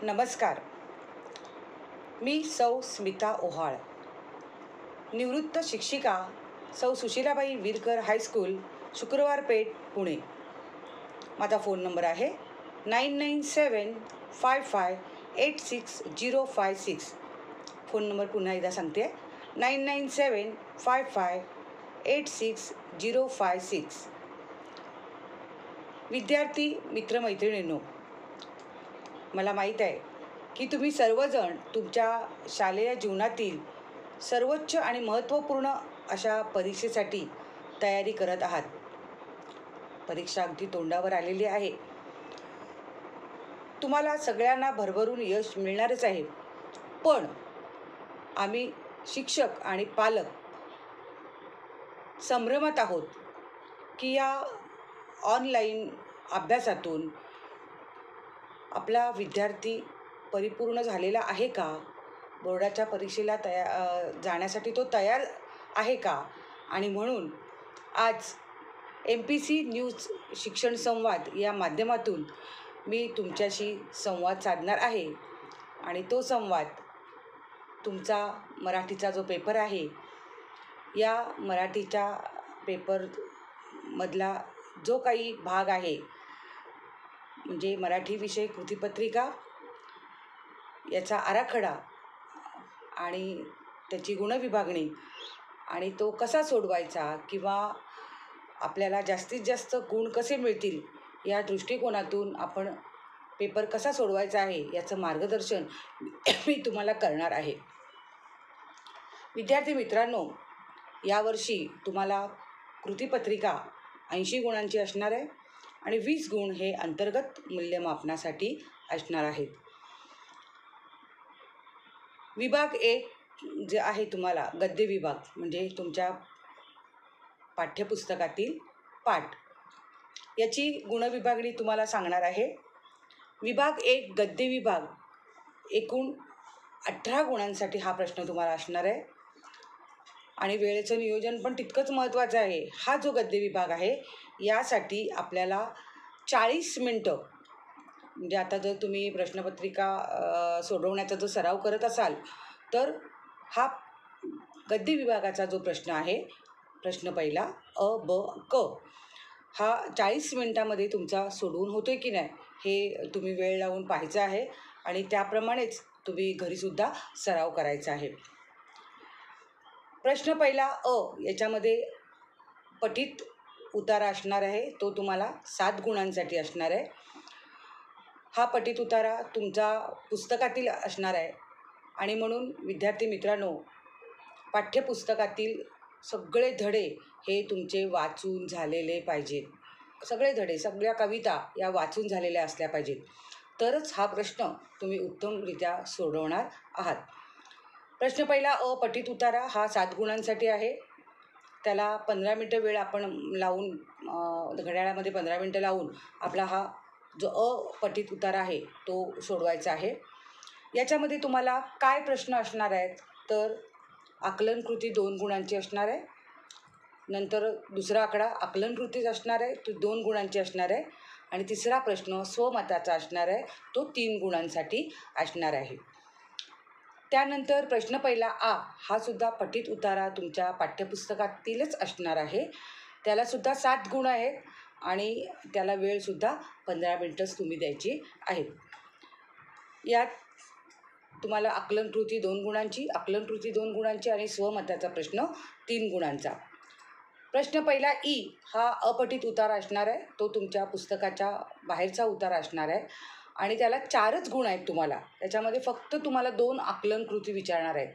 नमस्कार. मी सौ स्मिता ओहाळ, निवृत्त शिक्षिका, सौ सुशीलाबाई विरकर हायस्कूल, शुक्रवार पेठ, पुणे. माझा फोन नंबर आहे 9975586056. फोन नंबर पुन्हा एकदा सांगते, 9975586056. विद्यार्थी मित्रमैत्रिणींनो, मला माहीत आहे की तुम्ही सर्वजण तुमच्या शालेय जीवनातील सर्वोच्च आणि महत्त्वपूर्ण अशा परीक्षेसाठी तयारी करत आहात. परीक्षा अगदी तोंडावर आलेली आहे. तुम्हाला सगळ्यांना भरभरून यश मिळणारच आहे. पण आम्ही शिक्षक आणि पालक संभ्रमात आहोत की या ऑनलाईन अभ्यासातून आपला विद्यार्थी परिपूर्ण झालेला आहे का? बोर्डाच्या परीक्षेला जाण्यासाठी तो तयार आहे का? आणि म्हणून आज MPC न्यूज शिक्षण संवाद या माध्यमातून मी तुमच्याशी संवाद साधणार आहे. आणि तो संवाद तुमचा मराठीचा जो पेपर आहे, या मराठीच्या पेपरमधला जो काही भाग आहे, म्हणजे मराठी विषय कृतीपत्रिका, याचा आराखडा आणि त्याची गुणविभागणी आणि तो कसा सोडवायचा किंवा आपल्याला जास्तीत जास्त गुण कसे मिळतील या दृष्टिकोनातून आपण पेपर कसा सोडवायचा आहे याचं मार्गदर्शन मी तुम्हाला करणार आहे. विद्यार्थी मित्रांनो, यावर्षी तुम्हाला कृतीपत्रिका 80 गुणांची असणार आहे आणि 20 गुण हे अंतर्गत मूल्यमापनासाठी असणार आहेत. विभाग 1 जे आहे तुम्हाला गद्य विभाग, म्हणजे तुमच्या पाठ्यपुस्तकातील पाठ, याची गुणविभागणी तुम्हाला सांगणार आहे. विभाग 1 गद्य विभाग एकूण 18 गुणांसाठी हा प्रश्न तुम्हाला असणार आहे आणि वेळेचं नियोजन पण तितकंच महत्त्वाचं आहे. हा जो गद्य विभाग आहे यासाठी आपल्याला 40 मिनटं, म्हणजे आता जर तुम्ही प्रश्नपत्रिका सोडवण्याचा जो सराव करत असाल तर हा गद्य विभागाचा जो प्रश्न आहे, प्रश्न पहिला अ ब क, हा 40 मिनटामध्ये तुमचा सोडवून होतो आहे की नाही हे तुम्ही वेळ लावून पाहायचं आहे आणि त्याप्रमाणेच तुम्ही घरीसुद्धा सराव करायचा आहे. प्रश्न पहिला अ, याच्यामध्ये पठित उतारा असणार आहे, तो तुम्हाला 7 गुणांसाठी असणार आहे. हा पठित उतारा तुमचा पुस्तकातील असणार आहे आणि म्हणून विद्यार्थी मित्रांनो, पाठ्यपुस्तकातील सगळे धडे हे तुमचे वाचून झालेले पाहिजेत. सगळे धडे, सगळ्या कविता या वाचून झालेल्या असल्या पाहिजेत, तरच हा प्रश्न तुम्ही उत्तमरित्या सोडवणार आहात. प्रश्न पहिला अ, पठित उतारा हा 7 गुणांसाठी आहे. त्याला 15 मिनटं वेळ आपण लावून, घड्याळामध्ये 15 मिनटं लावून आपला हा जो अपठित उतारा आहे तो सोडवायचा आहे. याच्यामध्ये तुम्हाला काय प्रश्न असणार आहेत, तर आकलन कृती 2 गुणांची असणार आहे. नंतर दुसरा आकडा आकलन कृतीच असणार आहे, तो 2 गुणांची असणार आहे. आणि तिसरा प्रश्न स्वमताचा असणार आहे, तो 3 गुणांसाठी असणार आहे. त्यानंतर प्रश्न पहिला आ, हा सुद्धा पठित उतारा तुमच्या पाठ्यपुस्तकातीलच असणार आहे. त्यालासुद्धा 7 गुण आहेत आणि त्याला वेळसुद्धा 15 मिनटंच तुम्ही द्यायची आहेत. यात तुम्हाला आकलन कृती 2 गुणांची, आकलन कृती 2 गुणांची आणि स्वमताचा प्रश्न 3 गुणांचा. प्रश्न पहिला ई, हा अपठित उतारा असणार आहे, तो तुमच्या पुस्तकाच्या बाहेरचा उतारा असणार आहे आणि त्याला 4च गुण आहेत तुम्हाला. त्याच्यामध्ये फक्त तुम्हाला 2 आकलन कृती विचारणार आहेत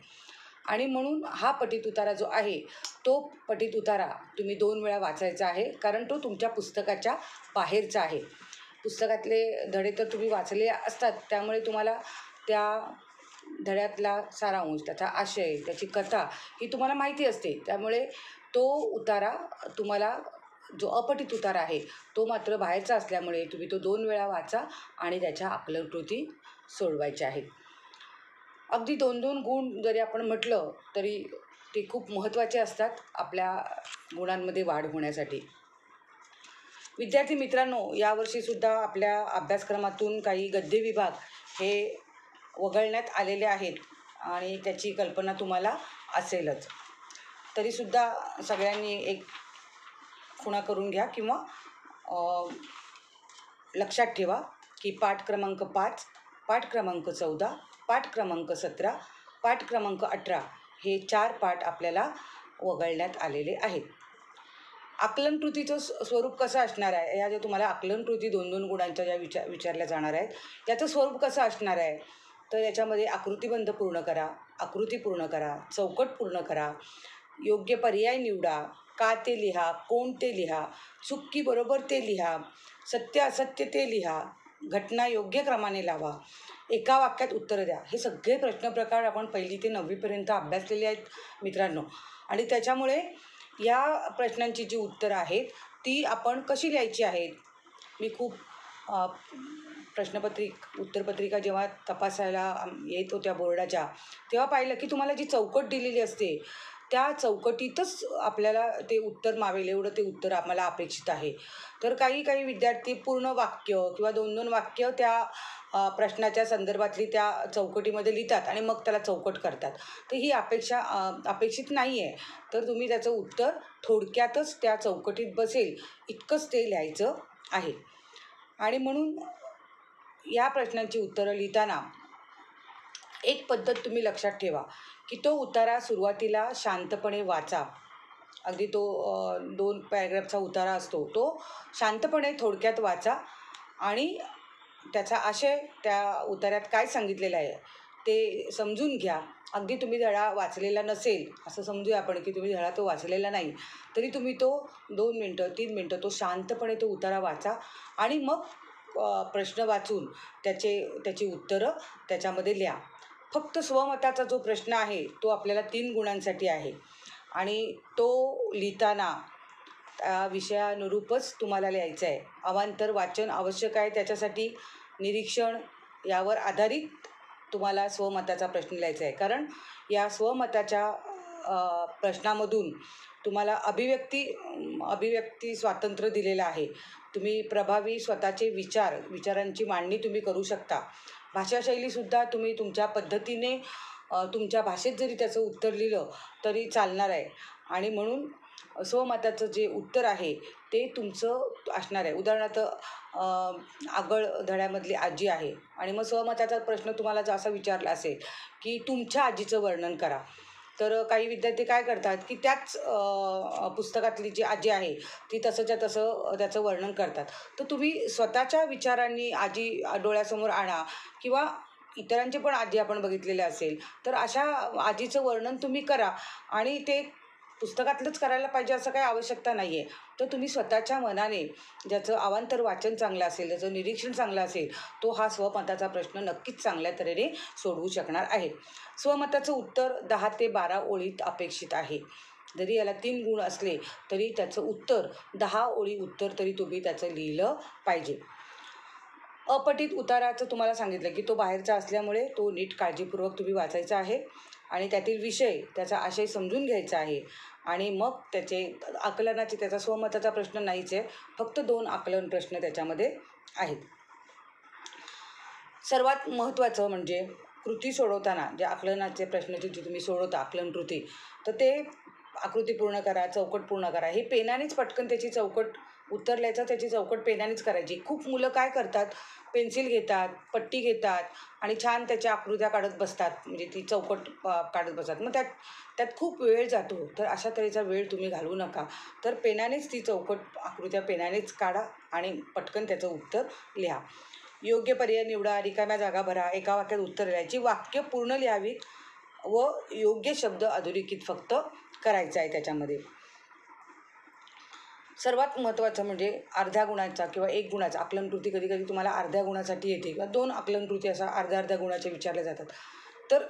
आणि म्हणून हा पठित उतारा जो आहे तो पठित उतारा तुम्ही 2 वेळा वाचायचा आहे, कारण तो तुमच्या पुस्तकाच्या बाहेरचा आहे. पुस्तकातले धडे तर तुम्ही वाचले असतात, त्यामुळे तुम्हाला त्या धड्यातला सारांश, त्याचा आशय, त्याची कथा ही तुम्हाला माहिती असते. त्यामुळे तो उतारा तुम्हाला, जो अपठित उतारा आहे तो मात्र बाहेरचा असल्यामुळे तुम्ही तो 2 वेळा वाचा आणि त्याच्या आकलन कृती सोडवायच्या आहेत. अगदी 2-2 गुण जरी आपण म्हटलं तरी ते खूप महत्त्वाचे असतात आपल्या गुणांमध्ये वाढ होण्यासाठी. विद्यार्थी मित्रांनो, यावर्षीसुद्धा आपल्या अभ्यासक्रमातून काही गद्य विभाग हे वगळण्यात आलेले आहेत आणि त्याची कल्पना तुम्हाला असेलच. तरीसुद्धा सगळ्यांनी एक खुणा करून घ्या किंवा लक्षात ठेवा की पाठ क्रमांक 5, पाठ क्रमांक 14, पाठ क्रमांक 17, पाठ क्रमांक 18 हे 4 पाठ आपल्याला वगळण्यात आलेले आहेत. आकलन कृतीचं स्वरूप कसं असणार आहे, या ज्या तुम्हाला आकलन कृती 2-2 गुणांच्या ज्या विचारल्या जाणार आहेत, याचं स्वरूप कसं असणार आहे, तर याच्यामध्ये आकृतिबंध पूर्ण करा, आकृती पूर्ण करा, चौकट पूर्ण करा, योग्य पर्याय निवडा, का ते लिहा, कोण ते लिहा, चुकी बरोबर ते लिहा, सत्य असत्य ते लिहा, घटना योग्य क्रमाने लावा, एका वाक्यात उत्तरं द्या. हे सगळे प्रश्नप्रकार आपण 1ली ते 9वीपर्यंत अभ्यासलेले आहेत मित्रांनो. आणि त्याच्यामुळे या प्रश्नांची जी उत्तरं आहेत ती आपण कशी लिहायची आहेत. मी खूप उत्तरपत्रिका जेव्हा तपासायला येत होत्या बोर्डाच्या, तेव्हा पाहिलं की तुम्हाला जी चौकट दिलेली असते त्या चौकटीतच आपल्याला ते उत्तर मावेल एवढं ते उत्तर आम्हाला अपेक्षित आहे. तर काही विद्यार्थी पूर्ण वाक्य किंवा 2-2 वाक्य त्या प्रश्नाच्या संदर्भातली त्या चौकटीमध्ये लिहितात आणि मग त्याला चौकट करतात. तर ही अपेक्षित नाही आहे. तर तुम्ही त्याचं उत्तर थोडक्यातच त्या चौकटीत बसेल इतकंच ते लिहायचं आहे. आणि म्हणून या प्रश्नांची उत्तरं लिहिताना एक पद्धत तुम्ही लक्षात ठेवा की तो उतारा सुरुवातीला शांतपणे वाचा. अगदी तो 2 पॅरेग्राफचा उतारा असतो, तो शांतपणे थोडक्यात वाचा आणि त्याचा आशय त्या उतार्यात काय सांगितलेलं आहे ते समजून घ्या. अगदी तुम्ही धडा वाचलेला नसेल असं समजूया आपण की तुम्ही धडा तो वाचलेला नाही, तरी तुम्ही तो 2 मिनटं 3 मिनटं तो शांतपणे तो उतारा वाचा आणि मग प्रश्न वाचून त्याची उत्तरं त्याच्यामध्ये लिहा. फक्त स्वमताचा जो प्रश्न आहे तो आपल्याला 3 गुणांसाठी आहे आणि तो लिहिताना त्या विषयानुरूपच तुम्हाला लिहायचं आहे. अवांतर वाचन आवश्यक आहे. त्याच्यासाठी निरीक्षण यावर आधारित तुम्हाला स्वमताचा प्रश्न लिहायचा आहे. कारण या स्वमताच्या प्रश्नामधून तुम्हाला अभिव्यक्ती स्वातंत्र्य दिलेलं आहे. तुम्ही प्रभावी स्वतःचे विचारांची मांडणी तुम्ही करू शकता. भाषाशैलीसुद्धा तुम्ही तुमच्या पद्धतीने तुमच्या भाषेत जरी त्याचं उत्तर लिहिलं तरी चालणार आहे. आणि म्हणून स्वमताचं जे उत्तर आहे ते तुमचं असणार आहे. उदाहरणार्थ आगळ धड्यामधली आजी आहे आणि मग स्वमताचा प्रश्न तुम्हाला जर असा विचारला असेल की तुमच्या आजीचं वर्णन करा, तर काही विद्यार्थी काय करतात की त्याच पुस्तकातली जी आजी आहे ती तसंच्या तसं त्याचं वर्णन करतात. तर तुम्ही स्वतःच्या विचारांनी आजी डोळ्यासमोर आणा किंवा इतरांचे पण आजी आपण बघितलेले असेल तर अशा आजीचं वर्णन तुम्ही करा. आणि ते पुस्तकातलंच करायला पाहिजे असं काही आवश्यकता नाही आहे. तर तुम्ही स्वतःच्या मनाने ज्याचं अवांतर वाचन चांगलं असेल, ज्याचं निरीक्षण चांगलं असेल, तो हा स्वमताचा प्रश्न नक्कीच चांगल्या तऱ्हेने सोडवू शकणार आहे. स्वमताचं उत्तर 10 ते 12 ओळीत अपेक्षित आहे. जरी याला 3 गुण असले तरी त्याचं उत्तर 10 ओळी उत्तर तरी तुम्ही त्याचं लिहिलं पाहिजे. अपठित उताराचं तुम्हाला सांगितलं की तो बाहेरचा असल्यामुळे तो नीट काळजीपूर्वक तुम्ही वाचायचा आहे आणि त्यातील विषय त्याचा आशय समजून घ्यायचा आहे. आणि मग त्याचा स्वमताचा प्रश्न नाहीच आहे, फक्त 2 आकलन प्रश्न त्याच्यामध्ये आहेत. सर्वात महत्त्वाचं म्हणजे कृती सोडवताना ज्या आकलनाचे प्रश्नाची जी तुम्ही सोडवता आकलन कृती, तर ते आकृती पूर्ण करा, चौकट पूर्ण करा. हे पेनानेच पटकन त्याची चौकट उत्तर लिहायचं, त्याची चौकट पेनानेच करायची. खूप मुलं काय करतात, पेन्सिल घेतात, पट्टी घेतात आणि छान त्याच्या आकृत्या काढत बसतात, म्हणजे ती चौकट काढत बसतात. मग त्यात खूप वेळ जातो. तर अशा तऱ्हेचा वेळ तुम्ही घालवू नका. तर पेनानेच ती चौकट आकृत्या पेनानेच काढा आणि पटकन त्याचं उत्तर लिहा. योग्य पर्याय निवडा, रिकाम्या जागा भरा, एका वाक्यात उत्तर लिहायची, वाक्य पूर्ण लिहावीत व योग्य शब्द अधोरेखित फक्त करायचं आहे त्याच्यामध्ये. सर्वात महत्त्वाचं म्हणजे अर्ध्या गुणाचा किंवा 1 गुणाचा आकलनकृती कधी तुम्हाला अर्ध्या गुणासाठी येते किंवा 2 आकलनकृती असा अर्ध्या गुणाच्या विचारल्या जातात. तर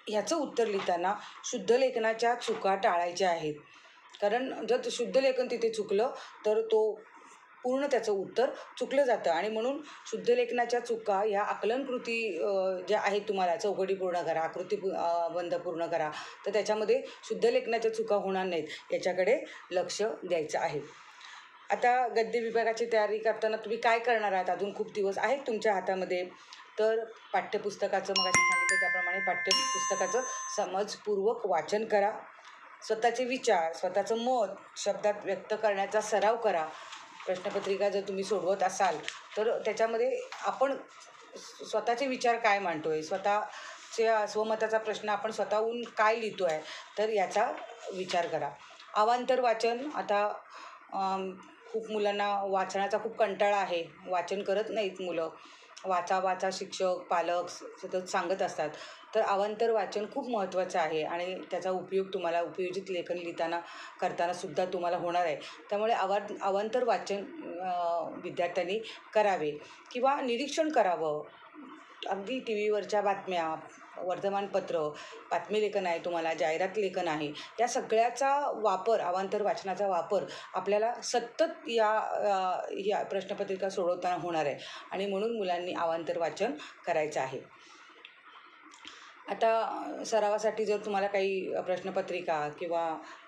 ह्याचं उत्तर लिहिताना शुद्ध लेखनाच्या चुका टाळायच्या आहेत. कारण जर शुद्ध लेखन तिथे चुकलं तर तो पूर्ण त्याचं उत्तर चुकलं जातं. आणि म्हणून शुद्ध लेखनाच्या चुका ह्या आकलनकृती ज्या आहेत, तुम्हाला चौकटी पूर्ण करा, आकृती बंध पूर्ण करा, तर त्याच्यामध्ये शुद्ध लेखनाच्या चुका होणार नाहीत याच्याकडे लक्ष द्यायचं आहे. आता गद्य विभागाची तयारी करताना तुम्ही काय करणार आहात? अजून खूप दिवस आहेत तुमच्या हातामध्ये. तर पाठ्यपुस्तकाचं मगाशी सांगितलं त्याप्रमाणे पाठ्यपुस्तकाचं समजपूर्वक वाचन करा. स्वतःचे विचार, स्वतःचं मत शब्दात व्यक्त करण्याचा सराव करा. प्रश्नपत्रिका जर तुम्ही सोडवत असाल तर त्याच्यामध्ये आपण स्वतःचे विचार काय मांडतो आहे, स्वतःच्या स्वमताचा प्रश्न आपण स्वतःहून काय लिहितो आहे, तर याचा विचार करा. अवांतर वाचन आता खूप मुलांना वाचनाचा खूप कंटाळा आहे. वाचन करत नाहीत मुलं. वाचा वाचा शिक्षक, पालक सतत सांगत असतात. तर अवांतर वाचन खूप महत्त्वाचं आहे आणि त्याचा उपयोग तुम्हाला उपयोजित लेखन करताना सुद्धा तुम्हाला होणार आहे. त्यामुळे अवांतर वाचन विद्यार्थ्यांनी करावे किंवा निरीक्षण करावं. अगदी टी व्हीवरच्या बातम्या, वर्तमानपत्र, बातमी लेखन आहे तुम्हाला, जाहिरात लेखन आहे, या सगळ्याचा वापर, अवांतर वाचनाचा वापर आपल्याला सतत या प्रश्नपत्रिका सोडवताना होणार आहे आणि म्हणून मुलांनी अवांतर वाचन करायचं आहे. आता सरावासाठी जर तुम्हाला काही प्रश्नपत्रिका किंवा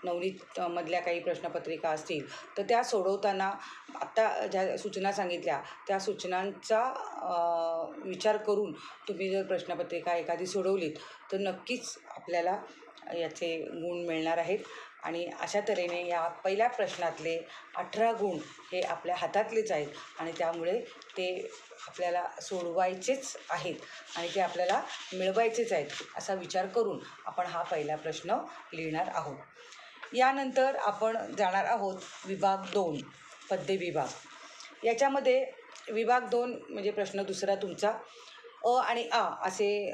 नवनीत मधल्या काही प्रश्नपत्रिका असतील तर त्या सोडवताना आत्ता ज्या सूचना सांगितल्या त्या सूचनांचा विचार करून तुम्ही जर प्रश्नपत्रिका एखादी सोडवलीत तर नक्कीच आपल्याला याचे गुण मिळणार आहेत आणि अशा तऱ्हेने या पहिल्या प्रश्नातले 18 गुण हे आपल्या हातातलेच आहेत आणि त्यामुळे ते आपल्याला सोडवायचेच आहेत आणि ते आपल्याला मिळवायचेच आहेत असा विचार करून आपण हा पहिला प्रश्न लिहिणार आहोत. यानंतर आपण जाणार आहोत विभाग 2 पद्य विभाग. याच्यामध्ये विभाग 2 म्हणजे प्रश्न दुसरा तुमचा अ आणि आ असे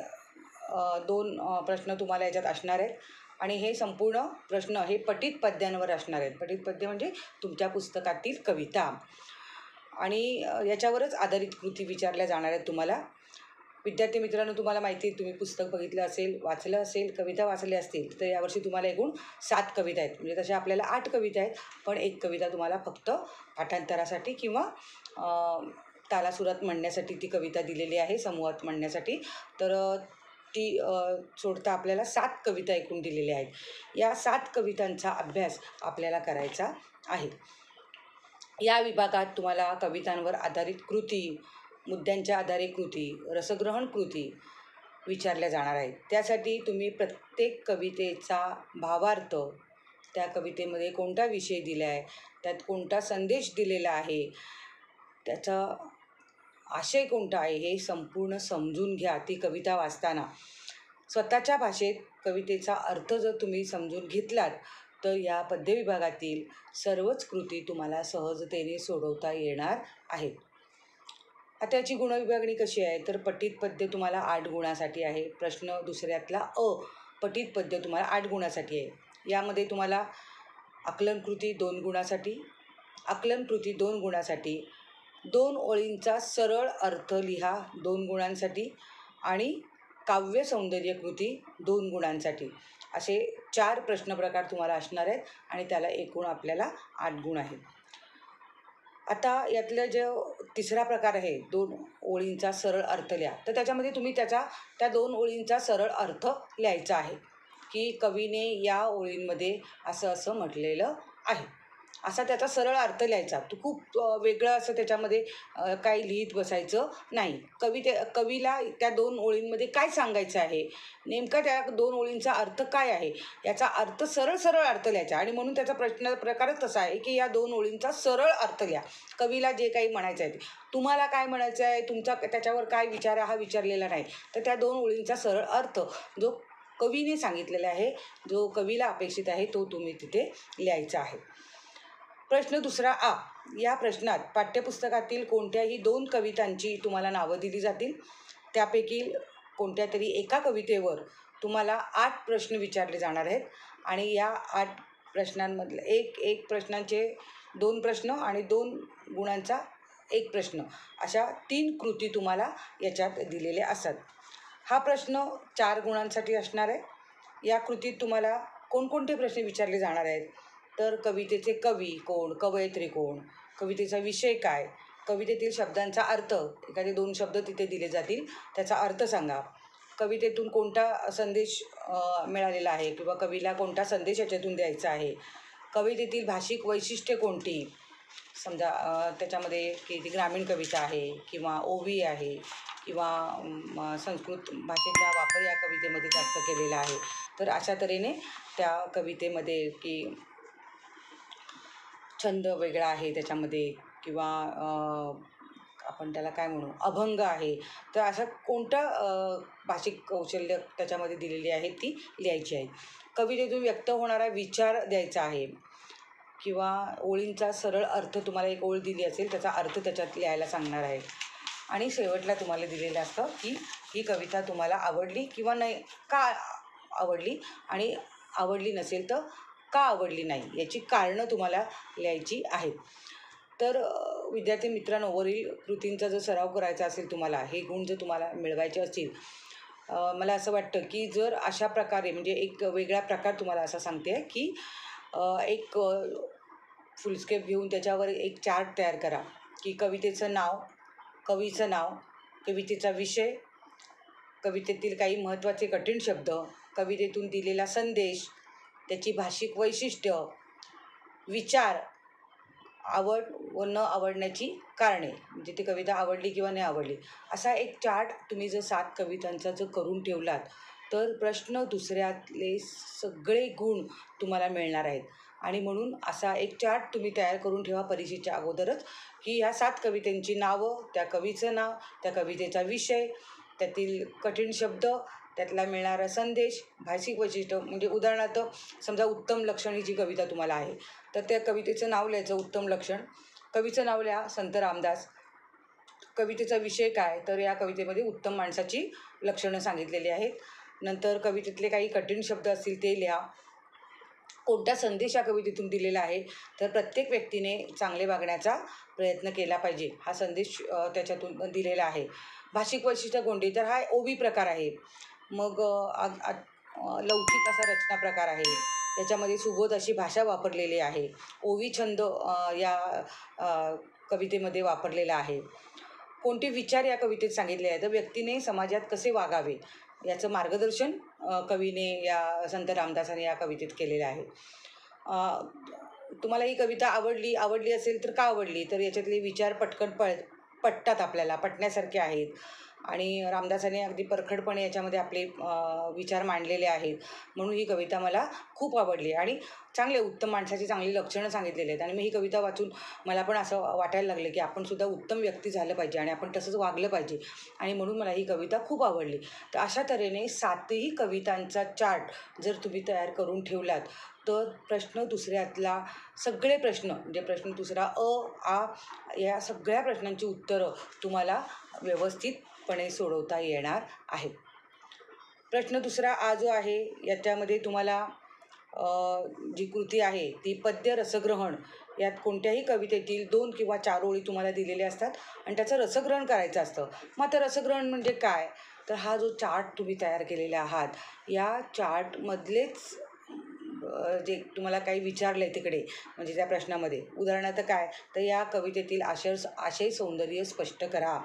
2 प्रश्न तुम्हाला याच्यात असणार आहेत आणि हे संपूर्ण प्रश्न हे पठित पद्यांवर असणार आहेत. पठित पद्य म्हणजे तुमच्या पुस्तकातील कविता आणि याच्यावरच आधारित कृती विचारल्या जाणार आहेत तुम्हाला. विद्यार्थी मित्रांनो, तुम्हाला माहिती आहे, तुम्ही पुस्तक बघितलं असेल, वाचलं असेल, कविता वाचल्या असतील तर यावर्षी तुम्हाला एकूण 7 कविता आहेत. म्हणजे तशा आपल्याला 8 कविता आहेत, पण एक कविता तुम्हाला फक्त पाठांतरासाठी किंवा तालासुरात म्हणण्यासाठी ती कविता दिलेली आहे, समूहात म्हणण्यासाठी. तर ती सोडता आपल्याला 7 कविता एकूण दिलेल्या आहेत. या 7 कवितांचा अभ्यास आपल्याला करायचा आहे. या विभागात तुम्हाला कवितांवर आधारित कृती, मुद्द्यांच्या आधारे कृती, रसग्रहण कृती विचारल्या जाणार आहेत. त्यासाठी तुम्ही प्रत्येक कवितेचा भावार्थ, त्या कवितेमध्ये कोणता विषय दिला आहे, त्यात कोणता संदेश दिलेला आहे, त्याचा आशय कोणता आहे हे संपूर्ण समजून घ्या. ती कविता वाचताना स्वतःच्या भाषेत कवितेचा अर्थ जर तुम्ही समजून घेतलात तर या पद्य विभागातील सर्वच कृती तुम्हाला सहजतेने सोडवता येणार आहेत. आता याची गुणविभागणी कशी आहे तर पठित पद्य तुम्हाला 8 गुणासाठी आहे. प्रश्न दुसऱ्यातला अ पठित पद्य तुम्हाला 8 गुणासाठी आहे. यामध्ये तुम्हाला आकलन कृती 2 गुणासाठी, आकलन कृती 2 गुणासाठी, 2 ओळींचा सरळ अर्थ लिहा 2 गुणांसाठी आणि काव्य सौंदर्य कृती 2 गुणांसाठी, असे 4 प्रश्न प्रकार तुम्हाला असणार आहेत आणि त्याला एकूण आपल्याला 8 गुण आहेत. आता यातलं जो तिसरा प्रकार आहे 2 ओळींचा सरळ अर्थ लिहा, तर त्याच्यामध्ये तुम्ही त्या 2 ओळींचा सरळ अर्थ लिहायचा आहे की कवीने या ओळींमध्ये असं असं म्हटलेलं आहे, असा त्याचा सरळ अर्थ लिहायचा. तो खूप वेगळं असं त्याच्यामध्ये काही लिहित बसायचं नाही. कवीला त्या 2 ओळींमध्ये काय सांगायचं आहे, नेमका त्या 2 ओळींचा अर्थ काय आहे याचा अर्थ सरळ अर्थ लिहायचा आणि म्हणून त्याचा प्रकारच तसा आहे की या 2 ओळींचा सरळ अर्थ लिहा. कवीला जे काही म्हणायचं आहे ते, तुम्हाला काय म्हणायचं आहे, तुमचा त्याच्यावर काय विचार हा विचारलेला नाही, तर त्या 2 ओळींचा सरळ अर्थ जो कवीने सांगितलेला आहे, जो कवीला अपेक्षित आहे, तो तुम्ही तिथे लिहायचा आहे. प्रश्न दुसरा आ. या प्रश्नात पाठ्यपुस्तकातील कोणत्याही 2 कवितांची तुम्हाला नावं दिली जातील. त्यापैकी कोणत्या तरी एका कवितेवर तुम्हाला 8 प्रश्न विचारले जाणार आहेत आणि या 8 प्रश्नांमधले एक प्रश्नांचे 2 प्रश्न आणि 2 गुणांचा 1 प्रश्न, अशा 3 कृती तुम्हाला याच्यात दिलेल्या असतात. हा प्रश्न 4 गुणांसाठी असणार आहे. या कृतीत तुम्हाला कोणकोणते प्रश्न विचारले जाणार आहेत तर कवितेचे कवी कोण, कवयित्री कोण, कवितेचा विषय काय, कवितेतील शब्दांचा अर्थ, एखादे 2 शब्द तिथे दिले जातील, त्याचा अर्थ सांगा, कवितेतून कोणता संदेश मिळालेला आहे किंवा कवीला कोणता संदेश याच्यातून द्यायचा आहे, कवितेतील भाषिक वैशिष्ट्ये कोणती, समजा त्याच्यामध्ये की ती ग्रामीण कविता आहे किंवा ओवी आहे किंवा संस्कृत भाषेचा वापर या कवितेमध्ये जास्त केलेला आहे. तर अशा तऱ्हेने त्या कवितेमध्ये की छंद वेगळा आहे त्याच्यामध्ये किंवा आपण त्याला काय म्हणू अभंग आहे. तर अशा कोणता भाषिक कौशल्य त्याच्यामध्ये दिलेली आहे ती लिहायची आहे. कवितेतून व्यक्त होणारा विचार द्यायचा आहे किंवा ओळींचा सरळ अर्थ तुम्हाला एक ओळ दिली असेल त्याचा अर्थ त्याच्यात लिहायला सांगणार आहे. आणि शेवटला तुम्हाला दिलेलं असतं की ही कविता तुम्हाला आवडली किंवा नाही का आवडली आणि आवडली नसेल तर का आवडली नाही याची कारणं तुम्हाला लिहायची आहेत. तर विद्यार्थी मित्रांनो, वरील कृतींचा जर सराव करायचा असेल तुम्हाला, हे गुण जर तुम्हाला मिळवायचे असतील, मला असं वाटतं की जर अशा प्रकारे म्हणजे एक वेगळा प्रकार तुम्हाला असा सांगते की एक फुलस्केप घेऊन त्याच्यावर एक चार्ट तयार करा की कवितेचं नाव, कवीचं नाव, कवितेचा विषय, कवितेतील काही महत्त्वाचे कठीण शब्द, कवितेतून दिलेला संदेश, त्याची भाषिक वैशिष्ट्य, विचार, आवड व न आवडण्याची कारणे, म्हणजे ती कविता आवडली किंवा नाही आवडली, असा एक चार्ट तुम्ही जर 7 कवितांचा जर करून ठेवलात तर प्रश्न दुसऱ्यातले सगळे गुण तुम्हाला मिळणार आहेत. आणि म्हणून असा एक चार्ट तुम्ही तयार करून ठेवा परीक्षेच्या अगोदरच की ह्या 7 कवितांची नावं, त्या कवीचं नाव, त्या कवितेचा विषय, त्यातील कठीण शब्द, त्यातला मिळणारा संदेश, भाषिक वैशिष्ट्य. म्हणजे उदाहरणार्थ समजा उत्तम लक्षण ही जी कविता तुम्हाला आहे तर त्या कवितेचं नाव लिहायचं उत्तम लक्षण, कवीचं नाव लिहा संत रामदास, कवितेचा विषय काय तर या कवितेमध्ये उत्तम माणसाची लक्षणं सांगितलेली आहेत. नंतर कवितेतले काही कठीण शब्द असतील ते लिहा. कोणता संदेश या कवितेतून दिलेला आहे तर प्रत्येक व्यक्तीने चांगले वागण्याचा प्रयत्न केला पाहिजे हा संदेश त्याच्यातून दिलेला आहे. भाषिक वैशिष्ट्य कोणती तर हा ओवी प्रकार आहे. मग लौकिक असा रचना प्रकार आहे, त्याच्यामध्ये सुबोध अशी भाषा वापरलेली आहे. ओवी छंद या कवितेमध्ये वापरलेला आहे. कोणते विचार या कवितेत सांगितले आहे तर व्यक्तीने समाजात कसे वागावे याचं मार्गदर्शन कवीने या संत रामदासाने या कवितेत केलेलं आहे. तुम्हाला ही कविता आवडली असेल तर का आवडली तर याच्यातले विचार पटकन पटतात, आपल्याला पटण्यासारखे आहेत आणि रामदासाने अगदी परखडपणे याच्यामध्ये आपले विचार मांडलेले आहेत. म्हणून ही कविता मला खूप आवडली आणि चांगले उत्तम माणसाची चांगली लक्षणं सांगितलेली आहेत. आणि मी ही कविता वाचून मला पण असं वाटायला लागलं की आपण सुद्धा उत्तम व्यक्ती झालं पाहिजे आणि आपण तसंच वागलं पाहिजे आणि म्हणून मला ही कविता खूप आवडली. तर अशा तऱ्हेने 7ही कवितांचा चार्ट जर तुम्ही तयार करून ठेवलात तर प्रश्न दुसऱ्यातला सगळे प्रश्न म्हणजे प्रश्न दुसरा आ या सगळ्या प्रश्नांची उत्तरं तुम्हाला व्यवस्थितपणे सोडवता येणार आहेत. प्रश्न दुसरा जो आहे याच्यामध्ये तुम्हाला जी कृती आहे ती पद्य रसग्रहण, यात कोणत्याही कवितेतील 2 किंवा 4 ओळी तुम्हाला दिलेल्या असतात आणि त्याचं रसग्रहण करायचं असतं. मग आता रसग्रहण म्हणजे काय तर हा जो चार्ट तुम्ही तयार केलेला आहात या चार्टमधलेच जे तुम्हाला काही विचारलं आहे तिकडे म्हणजे त्या प्रश्नामध्ये उदाहरणार्थ काय तर या कवितेतील आशय सौंदर्य स्पष्ट करा.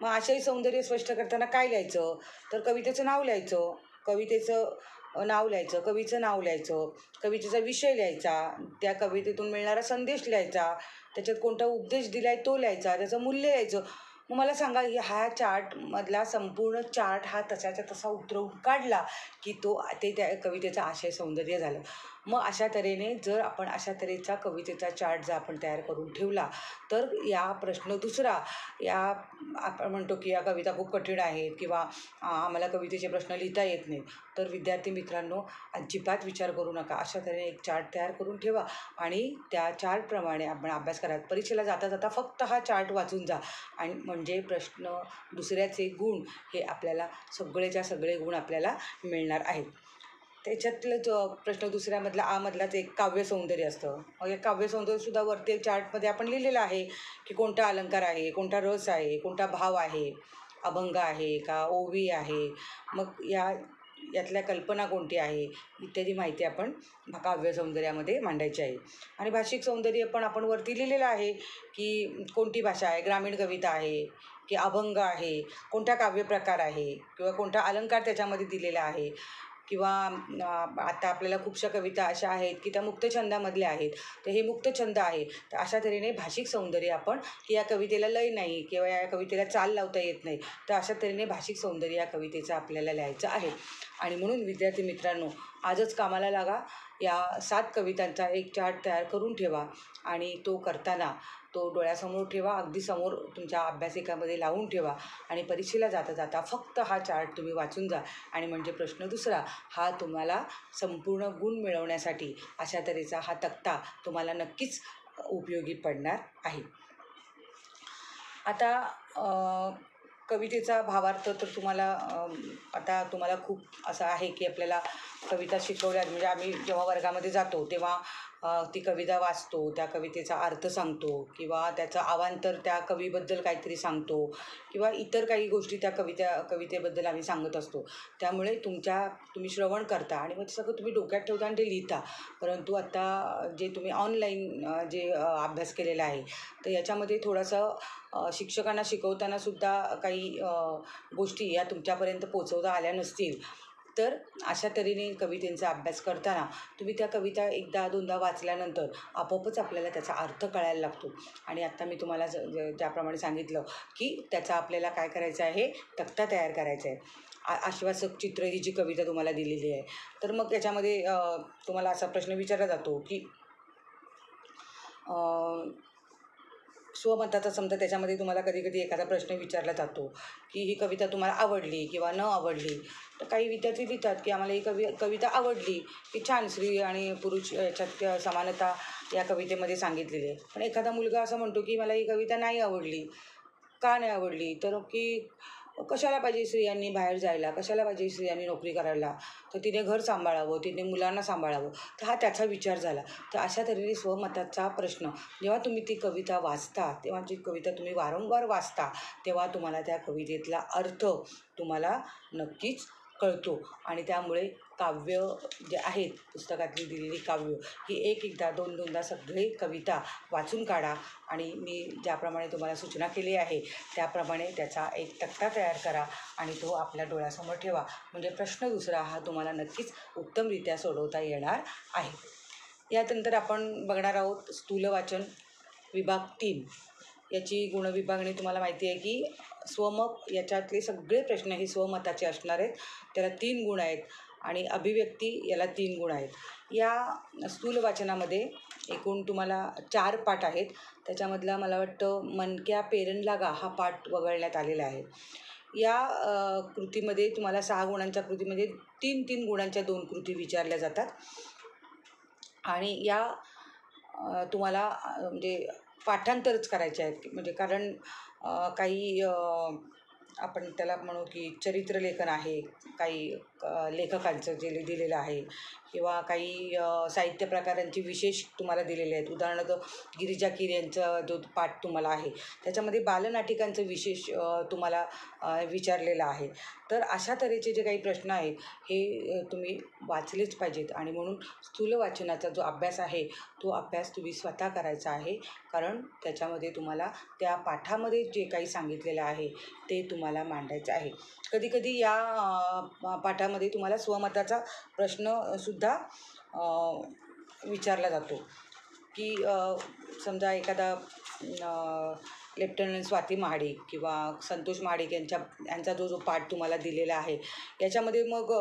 मग आशय सौंदर्य स्पष्ट करताना काय लिहायचं तर कवितेचं नाव लिहायचं, कवितेचं नाव लिहायचं, कवीचं नाव लिहायचं, कवितेचा विषय लिहायचा, त्या कवितेतून मिळणारा संदेश लिहायचा, त्याच्यात कोणता उपदेश दिला आहे तो लिहायचा, त्याचं मूल्य लिहायचं. मग मला सांगा ह्या चार्टमधला संपूर्ण चार्ट हा तसाच्या तसा उतरवून काढला की ते त्या कवितेचं आशय सौंदर्य झालं. मग अशा तऱ्हेने जर आपण अशा तऱ्हेचा कवितेचा चार्ट जर आपण तयार करून ठेवला तर या प्रश्न दुसरा या आपण म्हणतो की या कविता खूप कठीण आहेत किंवा आम्हाला कवितेचे प्रश्न लिहिता येत नाहीत तर विद्यार्थी मित्रांनो अजिबात विचार करू नका. अशा तऱ्हेने एक चार्ट तयार करून ठेवा आणि त्या चार्टप्रमाणे आपण अभ्यास करा. परीक्षेला जाता जाता फक्त हा चार्ट वाचून जा आणि म्हणजे प्रश्न दुसऱ्याचे गुण हे आपल्याला सगळेच्या सगळे गुण आपल्याला मिळणार आहेत. त्याच्यातलं जो प्रश्न दुसऱ्यामधला मधलाच एक काव्यसौंदर्य असतं. मग हे काव्यसौंदर्यसुद्धा वरती चार्टमध्ये आपण लिहिलेलं आहे की कोणता अलंकार आहे, कोणता रस आहे, कोणता भाव आहे, अभंग आहे का ओवी आहे, मग यातल्या कल्पना कोणती आहे इत्यादी माहिती आपण काव्यसौंदर्यामध्ये मांडायची आहे. आणि भाषिक सौंदर्य पण आपण वरती लिहिलेलं आहे की कोणती भाषा आहे, ग्रामीण कविता आहे की अभंग आहे, कोणता काव्यप्रकार आहे किंवा कोणता अलंकार त्याच्यामध्ये दिलेला आहे, किंवा आता आपल्याला खूपशा कविता अशा आहेत की त्या मुक्तछंदामधल्या आहेत. तर हे मुक्तछंद आहे. तर अशा तऱ्हेने भाषिक सौंदर्य आपण की या कवितेला लय नाही किंवा या कवितेला चाल लावता येत नाही, तर अशा तऱ्हेने भाषिक सौंदर्य या कवितेचं आपल्याला लिहायचं आहे. आणि म्हणून विद्यार्थी मित्रांनो, आजच कामाला लागा. या 7 कवितांचा एक चार्ट तयार करून ठेवा आणि तो करताना तो डोळ्यासमोर ठेवा, अगदी समोर तुमच्या अभ्यासिकामध्ये लावून ठेवा आणि परीक्षेला जाता जाता फक्त हा चार्ट तुम्ही वाचून जा. आणि म्हणजे प्रश्न दुसरा हा तुम्हाला संपूर्ण गुण मिळवण्यासाठी अशा तऱ्हेचा हा तक्ता तुम्हाला नक्कीच उपयोगी पडणार आहे. आता कवितेचा भावार्थ तर तुम्हाला आता तुम्हाला खूप असं आहे की आपल्याला कविता शिकवल्या म्हणजे आम्ही जेव्हा वर्गामध्ये जातो तेव्हा ती कविता वाचतो, त्या कवितेचा अर्थ सांगतो किंवा त्याचं अवांतर त्या कवीबद्दल काहीतरी सांगतो किंवा इतर काही गोष्टी त्या कवितेबद्दल आम्ही सांगत असतो. त्यामुळे तुम्ही श्रवण करता आणि मग ते सगळं तुम्ही डोक्यात ठेवता आणि ते लिहिता. परंतु आता जे तुम्ही ऑनलाईन जे अभ्यास केलेला आहे, तर याच्यामध्ये थोडंसं शिक्षकांना शिकवताना सुद्धा काही गोष्टी या तुमच्यापर्यंत पोचवता आल्या नसतील, तर अशा तऱ्हेने कवितेचा अभ्यास करताना तुम्ही त्या कविता एकदा दोनदा वाचल्यानंतर आपोआपच आपल्याला त्याचा अर्थ कळायला लागतो. आणि आत्ता मी तुम्हाला ज्याप्रमाणे सांगितलं की त्याचा आपल्याला काय करायचं आहे, तक्ता तयार करायचा आहे. आश्वासक चित्र ही जी कविता तुम्हाला दिलेली आहे, तर मग याच्यामध्ये तुम्हाला असा प्रश्न विचारला जातो की स्वमताचा समजा त्याच्यामध्ये तुम्हाला कधी कधी एखादा प्रश्न विचारला जातो की ही कविता तुम्हाला आवडली किंवा न आवडली. तर काही विद्यार्थी लिहितात की आम्हाला ही कविता आवडली, की छान स्त्री आणि पुरुष याच्यात समानता या कवितेमध्ये सांगितलेली आहे. पण एखादा मुलगा असं म्हणतो की मला ही कविता नाही आवडली. का नाही आवडली? तर की कशाला पाहिजे स्त्रियांनी बाहेर जायला, कशाला पाहिजे स्त्रियांनी नोकरी करायला, तर तिने घर सांभाळावं, तिने मुलांना सांभाळावं. तर हा त्याचा विचार झाला. तर अशा तऱ्हेने स्वमताचा प्रश्न जेव्हा तुम्ही ती कविता वाचता, तेव्हा जी कविता तुम्ही वारंवार वाचता, तेव्हा तुम्हाला त्या कवितेतला अर्थ तुम्हाला नक्कीच कळतो. आणि त्यामुळे काव्य जे आहेत, पुस्तकातली दिलेली काव्य ही एकदा दोनदा सगळे कविता वाचून काढा आणि मी ज्याप्रमाणे तुम्हाला सूचना केली आहे त्याप्रमाणे त्याचा एक तक्ता तयार करा आणि तो आपल्या डोळ्यासमोर ठेवा. म्हणजे प्रश्न दुसरा हा तुम्हाला नक्कीच उत्तमरित्या सोडवता येणार आहे. यानंतर आपण बघणार आहोत स्थूल वाचन विभाग 3. याची गुणविभागणी तुम्हाला माहिती आहे की स्वमत याच्यातले सगळे प्रश्न हे स्वमताचे असणार आहेत. त्याला 3 गुण आहेत आणि अभिव्यक्ती याला 3 गुण आहेत. या स्थूल वाचनामध्ये एकूण तुम्हाला 4 पाठ आहेत. त्याच्यामधला मला वाटतं मनक्या पेरण लागा हा पाठ वगळण्यात आलेला आहे. या कृतीमध्ये तुम्हाला 6 गुणांच्या कृतीमध्ये 3 गुणांच्या 2 कृती विचारल्या जातात. आणि या तुम्हाला म्हणजे पाठांतरच करायचे आहेत. म्हणजे कारण काही आपण त्याला म्हणू की चरित्रलेखन आहे, काही लेखकांचं जे दिलेलं आहे किंवा काही साहित्य प्रकारांची विशेष तुम्हाला दिलेले आहेत. उदाहरणार्थ गिरिजा कीर यांचा जो पाठ तुम्हाला आहे त्याच्यामध्ये बालनाटिकांचं विशेष तुम्हाला विचारलेलं आहे. तर अशा तऱ्हेचे जे काही प्रश्न आहेत हे तुम्ही वाचलेच पाहिजेत. आणि म्हणून स्थूल वाचनाचा जो अभ्यास आहे तो अभ्यास तुम्ही स्वतः करायचा आहे. कारण त्याच्यामध्ये तुम्हाला त्या पाठामध्ये जे काही सांगितलेलं आहे ते तुम्हाला मांडायचं आहे. कधीकधी या पाठामध्ये तुम्हाला स्वमताचा प्रश्नसुद्धा विचारला जातो की समजा एखादा लेफ्टनंट स्वाती महाडिक किंवा संतोष महाडिक यांचा जो पाठ तुम्हाला दिलेला आहे याच्यामध्ये मग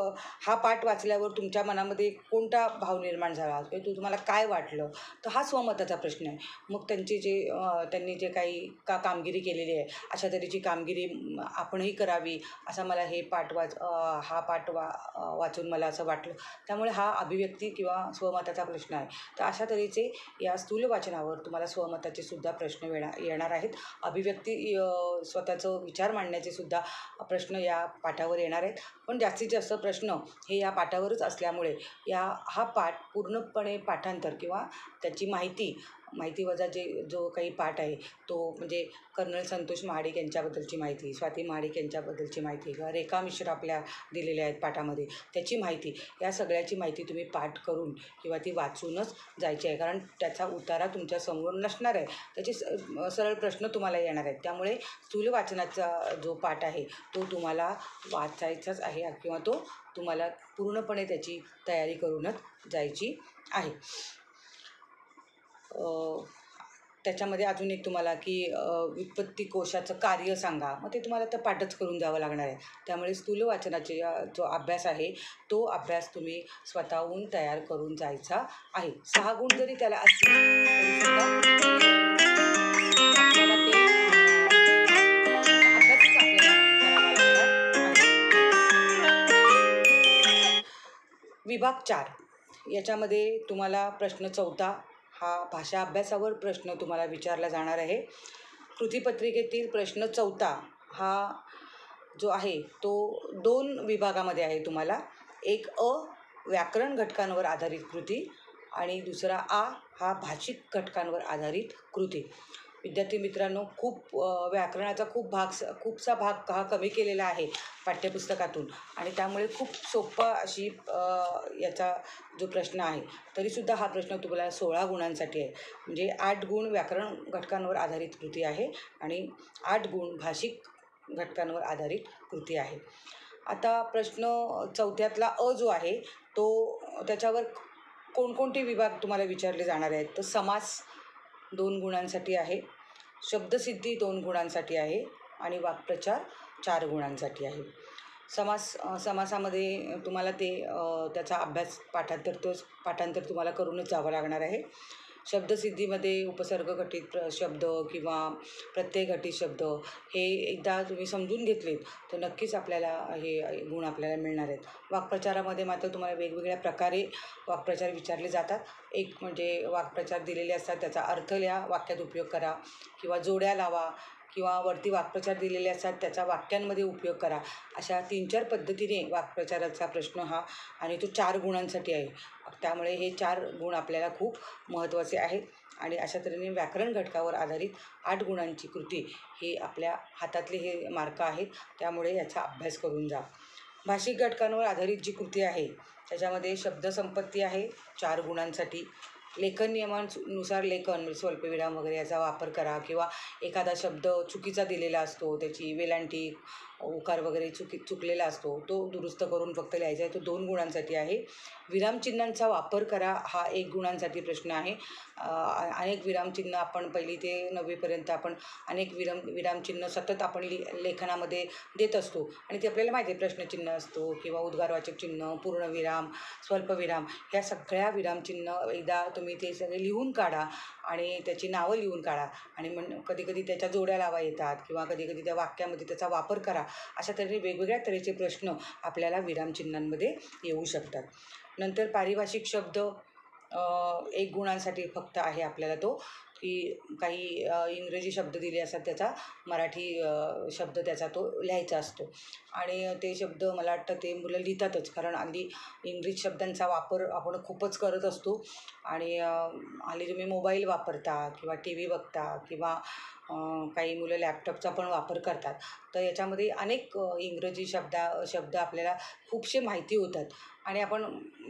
हा पाठ वाचल्यावर तुमच्या मनामध्ये कोणता भाव निर्माण झाला किंवा तुम्हाला काय वाटलं, तर हा स्वमताचा प्रश्न आहे. मग त्यांनी जे काही कामगिरी केलेली आहे अशा तऱ्हेची कामगिरी आपणही करावी असं मला हा पाठ वाचून मला असं वाटलं. त्यामुळे हा अभिव्यक्ती किंवा स्वमताचा प्रश्न आहे. तर अशा तऱ्हेचे या स्थूल वाचनावर तुम्हाला स्वमताचे सुद्धा प्रश्न येणार आहेत. अभिव्यक्ती स्वतःचं विचार मांडण्याचे सुद्धा प्रश्न या पाठावर येणार आहेत. पण जास्तीत जास्त प्रश्न हे या पाठावरच असल्यामुळे हा पाठ पूर्णपणे पाठांतर किंवा त्याची माहिती माहिती वजा जो काही पाठ आहे तो म्हणजे कर्नल संतोष महाडिक यांच्याबद्दलची माहिती, स्वाती महाडिक यांच्याबद्दलची माहिती किंवा रेखा मिश्र आपल्या दिलेल्या आहेत पाठामध्ये त्याची माहिती, या सगळ्याची माहिती तुम्ही पाठ करून किंवा ती वाचूनच जायची आहे. कारण त्याचा उतारा तुमच्यासमोर नसणार आहे, त्याचे सरळ प्रश्न तुम्हाला येणार आहेत. त्यामुळे स्थूल वाचनाचा जो पाठ आहे तो तुम्हाला वाचायचाच आहे किंवा तो तुम्हाला पूर्णपणे त्याची तयारी करूनच जायची आहे. त्याच्यामध्ये अजून एक तुम्हाला की व्युत्पत्ती कोशाचं कार्य सांगा, मग ते तुम्हाला तर पाठच करून द्यावं लागणार आहे. त्यामुळे स्थूल वाचनाचे जो अभ्यास आहे तो अभ्यास तुम्ही स्वतःहून तयार करून जायचा आहे. 6 गुण जरी त्याला असतील तरीसुद्धा आपल्याला ते अभ्यासच आपल्याला करावा लागणार आहे. विभाग 4 याच्यामध्ये तुम्हाला प्रश्न 4 हा भाषा अभ्यासावर प्रश्न तुम्हाला विचारला जाणार आहे. कृतीपत्रिकेतील प्रश्न 4 हा जो आहे तो 2 विभागामध्ये आहे. तुम्हाला एक व्याकरण घटकांवर आधारित कृती आणि दुसरा हा भाषिक घटकांवर आधारित कृती. विद्यार्थी मित्रांनो, व्याकरणाचा खूपसा भाग हा कमी केलेला आहे पाठ्यपुस्तकातून आणि त्यामुळे खूप सोपा अशी याचा जो प्रश्न आहे तरीसुद्धा हा प्रश्न तुम्हाला 16 गुणांसाठी आहे. म्हणजे 8 गुण व्याकरण घटकांवर आधारित कृती आहे आणि 8 गुण भाषिक घटकांवर आधारित कृती आहे. आता प्रश्न 4थ्यातला जो आहे तो त्याच्यावर कोणकोणते विभाग तुम्हाला विचारले जाणार आहेत, तर समास 2 गुणांसाठी आहे, शब्दसिद्धी 2 गुणांसाठी आहे आणि वाक्प्रचार 4 गुणांसाठी आहे. समासामध्ये तुम्हाला त्याचा अभ्यास पाठांतर तुम्हाला करूनच जावं लागणार आहे. शब्दसिद्धीमध्ये उपसर्ग घटित शब्द किंवा प्रत्यय घटित शब्द हे एकदा तुम्ही समजून घेतलेत तर नक्कीच आपल्याला हे गुण आपल्याला मिळणार आहेत. वाक्प्रचारामध्ये मात्र तुम्हाला वेगवेगळ्या प्रकारे वाक्प्रचार विचारले जातात. एक म्हणजे वाक्प्रचार दिलेले असतात त्याचा अर्थ लिहा, वाक्यात उपयोग करा किंवा जोड्या लावा किंवा वरती वाक्प्रचार दिलेले असतात त्याचा वाक्यांमध्ये उपयोग करा. अशा 3-4 पद्धतीने वाक्प्रचाराचा प्रश्न हा आणि तो 4 गुणांसाठी आहे. त्यामुळे हे 4 गुण आपल्याला खूप महत्त्वाचे आहेत आणि अशा तऱ्हेने व्याकरण घटकावर आधारित 8 गुणांची कृती ही आपल्या हातातले हे मार्क आहेत. त्यामुळे याचा अभ्यास करून जा. भाषिक घटकांवर आधारित जी कृती आहे त्याच्यामध्ये शब्दसंपत्ती आहे 4 गुणांसाठी. लेखन नियमांनुसार लेखन म्हणजे स्वल्पविराम वगैरे याचा वापर करा किंवा एखादा शब्द चुकीचा दिलेला असतो, त्याची वेलांटी उकार वगैरे चुकलेला असतो तो दुरुस्त करून फक्त लिहायचा आहे, तो 2 गुणांसाठी आहे. विरामचिन्हांचा वापर करा हा 1 गुणांसाठी प्रश्न आहे. अनेक विरामचिन्ह आपण 1ली ते 9वीपर्यंत आपण अनेक विरामचिन्ह सतत आपण लेखनामध्ये देत असतो आणि ते आपल्याला माहिती आहे. प्रश्नचिन्ह असतो किंवा उद्गारवाचक चिन्ह, पूर्णविराम, स्वल्पविराम ह्या सगळ्या विरामचिन्ह एकदा तुम्ही ते सगळे लिहून काढा आणि त्याची नावं लिहून काढा आणि कधीकधी त्याच्या जोड्या लावा येतात किंवा कधीकधी त्या वाक्यामध्ये त्याचा वापर करा. अशा तऱ्हेने वेगवेगळ्या तऱ्हेचे प्रश्न आपल्याला विरामचिन्हांमध्ये येऊ शकतात. नंतर पारिभाषिक शब्द 1 गुणांसाठी फक्त आहे आपल्याला तो, की काही इंग्रजी शब्द दिले असतात त्याचा मराठी शब्द त्याचा तो लिहायचा असतो आणि ते शब्द मला वाटतं ते मुलं लिहितातच, कारण अगदी इंग्लिश शब्दांचा वापर आपण खूपच करत असतो आणि हल्ली तुम्ही मोबाईल वापरता किंवा टी व्ही बघता किंवा काही मुलं लॅपटॉपचा पण वापर करतात, तर याच्यामध्ये अनेक इंग्रजी शब्द आपल्याला खूपशे माहिती होतात आणि आपण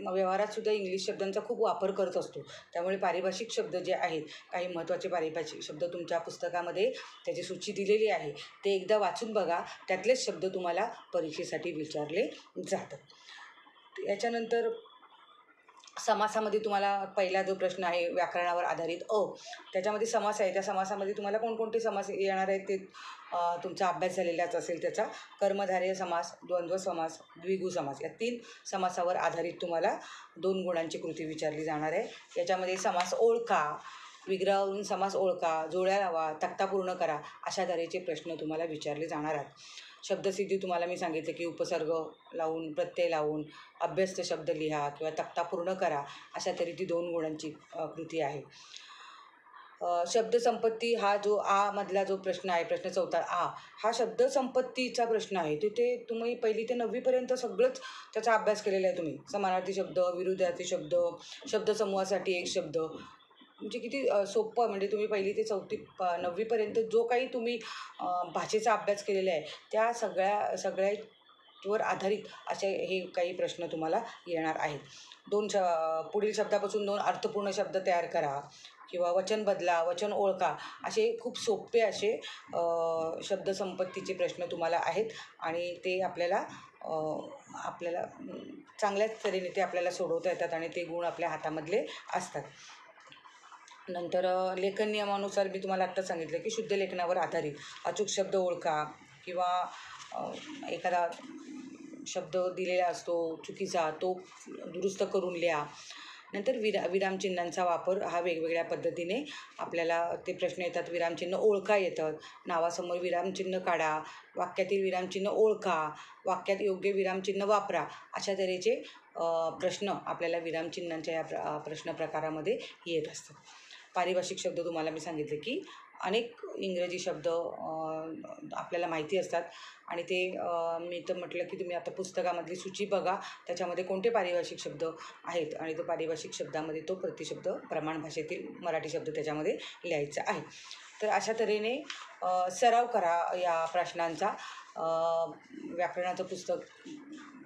व्यवहारातसुद्धा इंग्लिश शब्दांचा खूप वापर करत असतो. त्यामुळे पारिभाषिक शब्द जे आहेत, काही महत्त्वाचे पारिभाषिक शब्द तुमच्या पुस्तकामध्ये त्याची सूची दिलेली आहे, ते एकदा वाचून बघा. त्यातलेच शब्द तुम्हाला परीक्षेसाठी विचारले जातात. याच्यानंतर समासामध्ये तुम्हाला पहिला जो प्रश्न आहे व्याकरणावर आधारित त्याच्यामध्ये समास आहे. त्या समासामध्ये तुम्हाला कोणकोणते समास येणार आहेत ते तुमचा अभ्यास झालेलाच असेल. त्याचा कर्मधारय समास, द्वंद्व समास, द्विगु समास या 3 समासावर आधारित तुम्हाला 2 गुणांची कृती विचारली जाणार आहे. याच्यामध्ये समास ओळखा, विग्रहावरून समास ओळखा, जोड्या लावा, तक्ता पूर्ण करा अशा तऱ्हेचे प्रश्न तुम्हाला विचारले जाणार आहेत. शब्दसिद्धी तुम्हाला मी सांगितलं की उपसर्ग लावून, प्रत्यय लावून अभ्यस्त शब्द लिहा किंवा तक्ता पूर्ण करा अशा तऱ्हेची 2 गुणांची कृती आहे. शब्दसंपत्ती हा जो मधला जो प्रश्न आहे, प्रश्न 4 हा शब्दसंपत्तीचा प्रश्न आहे. तिथे तुम्ही 1ली ते 9वीपर्यंत सगळंच त्याचा अभ्यास केलेला आहे तुम्ही. समानार्थी शब्द, विरुद्धार्थी शब्द, शब्दसमूहासाठी एक शब्द म्हणजे किती सोपं, म्हणजे तुम्ही 1ली ते 4थी 9वीपर्यंत जो काही तुम्ही भाषेचा अभ्यास केलेला आहे त्या सगळ्यावर आधारित असे हे काही प्रश्न तुम्हाला येणार आहेत. पुढील शब्दापासून 2 अर्थपूर्ण शब्द तयार करा किंवा वचन बदला, वचन ओळखा, असे खूप सोपे असे शब्दसंपत्तीचे प्रश्न तुम्हाला आहेत आणि ते आपल्याला चांगल्याच तऱ्हेने ते आपल्याला सोडवता येतात आणि ते गुण आपल्या हातामधले असतात. नंतर लेखन नियमानुसार मी तुम्हाला आत्ता सांगितलं की शुद्ध लेखनावर आधारित अचूक शब्द ओळखा किंवा एखादा शब्द दिलेला असतो चुकीचा तो दुरुस्त करून लिहा. नंतर विरामचिन्हांचा वापर हा वेगवेगळ्या पद्धतीने आपल्याला ते प्रश्न येतात. विरामचिन्ह ओळखा येतात, नावासमोर विरामचिन्ह काढा, वाक्यातील विरामचिन्ह ओळखा, वाक्यात योग्य विरामचिन्ह वापरा, अशा तऱ्हेचे प्रश्न आपल्याला विरामचिन्हांच्या या प्रश्न प्रकारामध्ये येत असतात. पारिभाषिक शब्द तुम्हाला मी सांगितले की अनेक इंग्रजी शब्द आपल्याला माहिती असतात आणि ते मी तर म्हटलं की तुम्ही आता पुस्तकामधली सूची बघा, त्याच्यामध्ये कोणते पारिभाषिक शब्द आहेत आणि तो पारिभाषिक शब्दामध्ये तो प्रतिशब्द प्रमाण भाषेतील मराठी शब्द त्याच्यामध्ये लिहायचा आहे. तर अशा तऱ्हेने सराव करा या प्रश्नांचा. व्याकरणाचं पुस्तक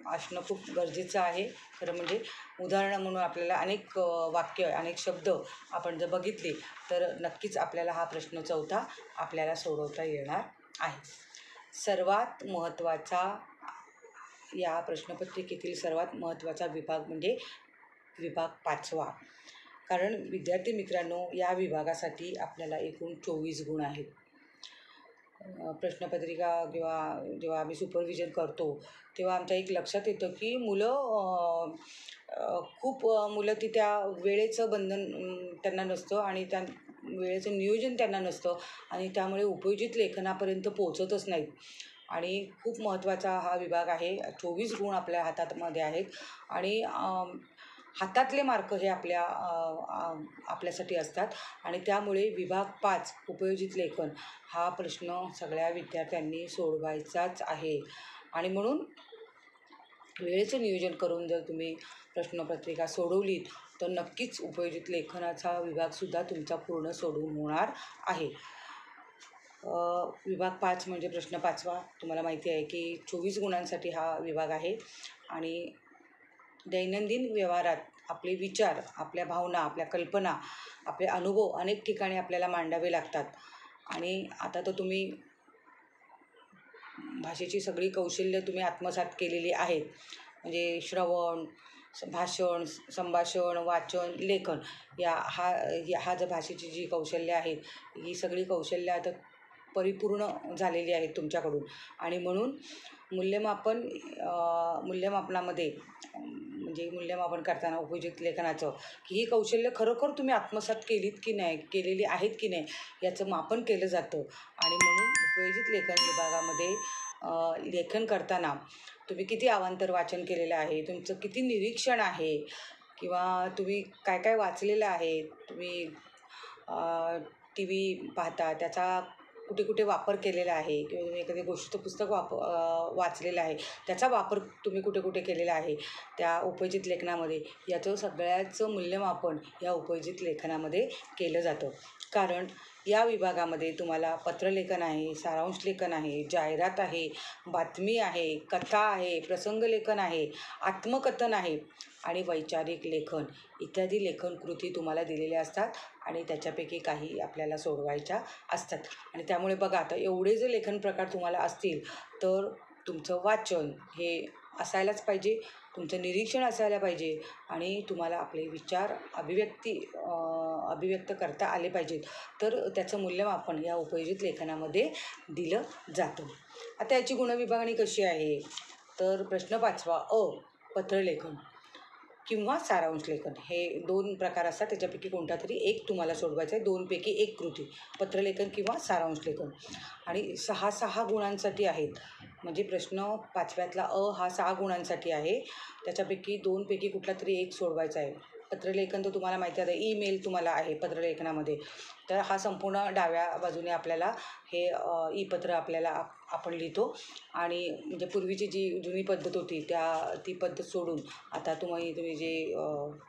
असणं खूप गरजेचं आहे. खरं म्हणजे उदाहरणं म्हणून आपल्याला अनेक वाक्य, अनेक शब्द आपण जर बघितले तर नक्कीच आपल्याला हा प्रश्न 4था आपल्याला सोडवता येणार आहे. सर्वात महत्त्वाचा या प्रश्नपत्रिकेतील सर्वात महत्त्वाचा विभाग म्हणजे विभाग 5वा. कारण विद्यार्थी मित्रांनो, या विभागासाठी आपल्याला एकूण 24 गुण आहेत. प्रश्नपत्रिका किंवा जेव्हा आम्ही सुपरविजन करतो तेव्हा आमच्या एक लक्षात येतं की खूप मुलं ती त्या वेळेचं बंधन त्यांना नसतं आणि त्या वेळेचं नियोजन त्यांना नसतं आणि त्यामुळे उपयोजित लेखनापर्यंत पोहोचतच नाहीत. आणि खूप महत्त्वाचा हा विभाग आहे. 24 गुण आपल्या हातामध्ये आहेत आणि हातातले मार्क हे आपल्यासाठी असतात आणि त्यामुळे विभाग 5 उपयोजित लेखन हा प्रश्न सगळ्या विद्यार्थ्यांनी सोडवायचाच आहे. आणि म्हणून वेळेचं नियोजन करून जर तुम्ही प्रश्नपत्रिका सोडवलीत तर नक्कीच उपयोजित लेखनाचा विभागसुद्धा तुमचा पूर्ण सोडवून होणार आहे. विभाग 5 म्हणजे प्रश्न 5वा. तुम्हाला माहिती आहे की 24 गुणांसाठी हा विभाग आहे आणि दैनंदिन व्यवहारात आपले विचार, आपल्या भावना, आपल्या कल्पना, आपले अनुभव अनेक ठिकाणी आपल्याला मांडावे लागतात. आणि आता तर तुम्ही भाषेची सगळी कौशल्य तुम्ही आत्मसात केलेली आहेत. म्हणजे श्रवण, भाषण, संभाषण, वाचन, लेखन हा जर भाषेची जी कौशल्य आहेत ही सगळी कौशल्य आता परिपूर्ण झालेली आहेत तुमच्याकडून. आणि म्हणून मूल्यमापनामध्ये म्हणजे मूल्यमापन करताना उपयोजित लेखनाचं की ही कौशल्य खरोखर तुम्ही आत्मसात केलेली आहेत की नाही याचं मापन केलं जातं. आणि म्हणून उपयोजित लेखन विभागामध्ये लेखन करताना तुम्ही किती अवांतर वाचन केलेलं आहे, तुमचं किती निरीक्षण आहे किंवा तुम्ही काय काय वाचलेलं आहे, तुम्ही TV पाहता त्याचा कुठे कुठे वापर केलेला आहे किंवा तुम्ही एखादी गोष्टीचं पुस्तक वाचलेलं आहे त्याचा वापर तुम्ही कुठे कुठे केलेला आहे त्या उपयोजित लेखनामध्ये, याचं सगळ्याचं मूल्यमापन या उपयोजित लेखनामध्ये केलं जातं. कारण या विभागामध्ये तुम्हाला पत्रलेखन आहे, सारांश लेखन आहे, जाहिरात आहे, बातमी आहे, कथा आहे, प्रसंगलेखन आहे, आत्मकथन आहे आणि वैचारिक लेखन इत्यादी लेखन कृती तुम्हाला दिलेल्या असतात आणि त्याच्यापैकी काही आपल्याला सोडवायच्या असतात. आणि त्यामुळे बघा आता एवढे जर लेखन प्रकार तुम्हाला असतील तर तुमचं वाचन हे असायलाच पाहिजे, तुमचं निरीक्षण असायला पाहिजे आणि तुम्हाला आपले विचार अभिव्यक्त करता आले पाहिजेत. तर त्याचं मूल्यमापन या उपयोजित लेखनामध्ये दिलं जातं. आता याची गुणविभागणी कशी आहे तर प्रश्न 5वा पत्रलेखन किंवा सारांश लेखन हे 2 प्रकार असतात. त्याच्यापैकी कोणता तरी एक तुम्हाला सोडवायचा आहे. 2 पैकी 1 कृती पत्रलेखन किंवा सारांश लेखन आणि 6 गुणांसाठी आहेत. म्हणजे प्रश्न 5व्यातला हा 6 गुणांसाठी आहे. त्याच्यापैकी 2 पैकी कुठला तरी एक सोडवायचा आहे. पत्रलेखन तर तुम्हाला माहिती आहे, ईमेल तुम्हाला आहे पत्रलेखनामध्ये, तर हा संपूर्ण डाव्या बाजूने आपल्याला हे ई-पत्र आपल्याला आपण लिहितो. आणि म्हणजे पूर्वीची जी जुनी पद्धत होती ती पद्धत सोडून आता तुम्ही जे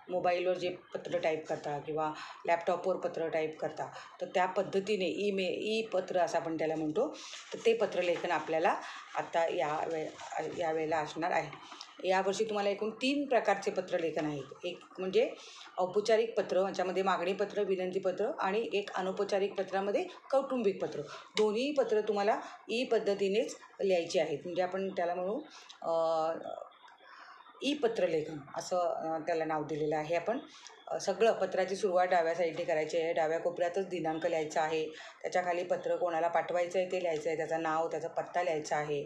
मोबाईलवर जे पत्र टाईप करता किंवा लॅपटॉपवर पत्र टाईप करता, तर त्या पद्धतीने ई पत्र असं आपण त्याला म्हणतो, तर ते पत्रलेखन आपल्याला आता यावेळेला असणार आहे. यावर्षी तुम्हाला एकूण 3 प्रकारचे पत्रलेखन आहेत. एक म्हणजे औपचारिक पत्र, याच्यामध्ये मागणी पत्र, विनंती पत्र, आणि एक अनौपचारिक पत्रामध्ये कौटुंबिक पत्र. दोन्ही पत्र तुम्हाला ई पद्धतीनेच लिहायची आहेत. म्हणजे आपण त्याला म्हणू ई पत्रलेखन असं त्याला नाव दिलेलं आहे. आपण सगळं पत्राची सुरुवात डाव्या साईडने करायची आहे. डाव्या कोपऱ्यातच दिनांक लिहायचा आहे. त्याच्याखाली पत्र कोणाला पाठवायचं आहे ते लिहायचं आहे. त्याचं नाव, त्याचा पत्ता लिहायचा आहे.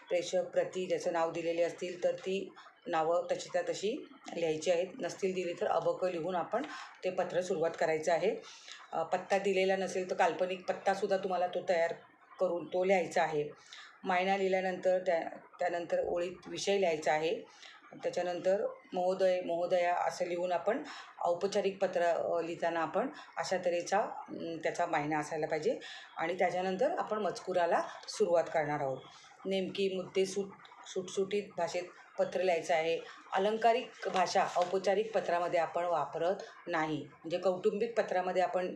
प्रेषक, प्रती ज्याचं नाव दिलेले असतील तर ती नावं तशी लिहायची आहेत. नसतील दिली तर अबक लिहून आपण ते पत्र सुरुवात करायचं आहे. पत्ता दिलेला नसेल तर काल्पनिक पत्तासुद्धा तुम्हाला तो तयार करून तो लिहायचा आहे. मायना लिहिल्यानंतर त्यानंतर ओळीत विषय लिहायचा आहे. त्याच्यानंतर महोदय, महोदया असं लिहून आपण औपचारिक पत्र लिहिताना आपण अशा तऱ्हेचा त्याचा मायना असायला पाहिजे. आणि त्याच्यानंतर आपण मजकुराला सुरुवात करणार आहोत. नेमकी मुद्दे सुटसुटीत भाषेत पत्र लिहायचं आहे. अलंकारिक भाषा औपचारिक पत्रामध्ये आपण वापरत नाही. म्हणजे कौटुंबिक पत्रामध्ये आपण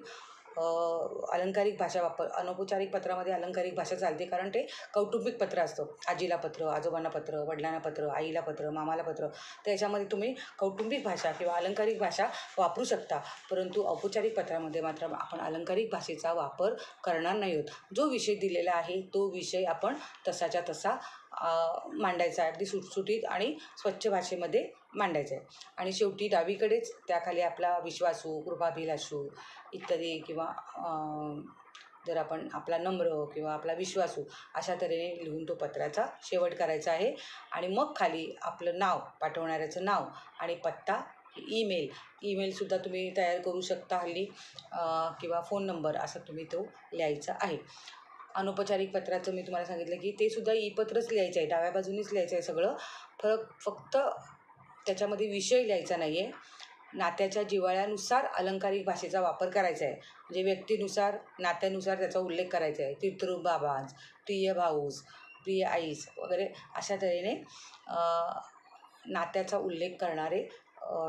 अलंकारिक भाषा अनौपचारिक पत्रामध्ये अलंकारिक भाषा चालते, कारण ते कौटुंबिक पत्र असतं. आजीला पत्र, आजोबांना पत्र, वडिलांना पत्र, आईला पत्र, मामाला पत्र. तर याच्यामध्ये तुम्ही कौटुंबिक भाषा किंवा अलंकारिक भाषा वापरू शकता, परंतु औपचारिक पत्रामध्ये मात्र आपण अलंकारिक भाषेचा वापर करणार नाही आहोत. जो विषय दिलेला आहे तो विषय आपण तसाच्या तसा मांडायचा, अगदी सुटसुटीत आणि स्वच्छ भाषेमध्ये मांडायचं आहे. आणि शेवटी डावीकडेच त्याखाली आपला विश्वासू, कृपाभिलाषू इत्यादी, किंवा जर आपण आपला नम्र किंवा आपला विश्वासू अशा तऱ्हेने लिहून तो पत्राचा शेवट करायचा आहे. आणि मग खाली आपलं नाव, पाठवणाऱ्याचं नाव आणि पत्ता, ईमेलसुद्धा तुम्ही तयार करू शकता हल्ली, किंवा फोन नंबर असं तुम्ही तो लिहायचा आहे. अनौपचारिक पत्राचं मी तुम्हाला सांगितलं की ते सुद्धा ई पत्रच लिहायचं आहे, डाव्या बाजूनीच लिहायचं आहे सगळं. फक्त त्याच्यामध्ये विषय लिहायचा नाही आहे. नात्याच्या जिव्हाळ्यानुसार अलंकारिक भाषेचा वापर करायचा आहे. म्हणजे व्यक्तीनुसार, नात्यानुसार त्याचा उल्लेख करायचा आहे. तीर्थरूप बाबांस, प्रिय भाऊस, प्रिय आईस वगैरे अशा तऱ्हेने नात्याचा उल्लेख करणारे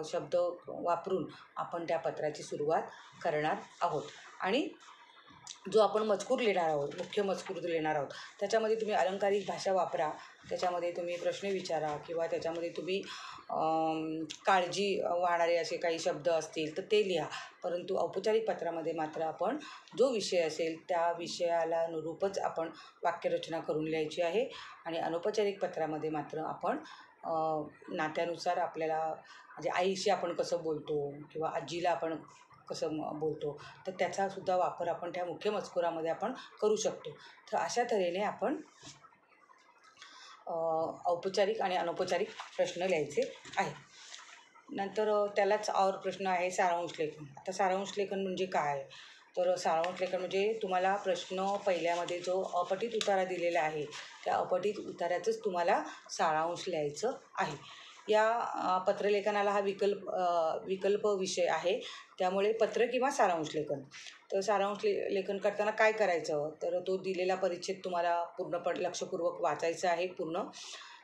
शब्द वापरून आपण त्या पत्राची सुरुवात करणार आहोत. आणि जो आपण मजकूर लिहिणार आहोत, मुख्य मजकूर लिहिणार आहोत, त्याच्यामध्ये तुम्ही अलंकारिक भाषा वापरा. त्याच्यामध्ये तुम्ही प्रश्न विचारा किंवा त्याच्यामध्ये तुम्ही काळजी वाहणारे असे काही शब्द असतील तर ते लिहा. परंतु औपचारिक पत्रामध्ये मात्र आपण जो विषय असेल त्या विषयाला अनुरूपच आपण वाक्यरचना करून लिहायची आहे. आणि अनौपचारिक पत्रामध्ये मात्र आपण नात्यानुसार आपल्याला, म्हणजे आईशी आपण कसं बोलतो किंवा आजीला आपण कसं बोलतो, तर त्याचासुद्धा वापर आपण त्या मुख्य मजकुरामध्ये आपण करू शकतो. तर अशा तऱ्हेने आपण औपचारिक आणि अनौपचारिक प्रश्न लिहायचे आहे. नंतर त्यालाच और प्रश्न आहे सारांश लेखन. आता सारांश लेखन म्हणजे काय? तर सारांश लेखन म्हणजे तुम्हाला प्रश्न पहिल्यामध्ये जो अपठित उतारा दिलेला आहे त्या अपठित उताऱ्याचंच तुम्हाला सारांश लिहायचं आहे. या पत्रलेखनाला हा विकल्प विषय आहे, त्यामुळे पत्र किंवा सारांश लेखन. तर सारांश लेखन करताना काय करायचं, तर तो दिलेला परिच्छेद तुम्हाला पूर्णपणे लक्षपूर्वक वाचायचा आहे. पूर्ण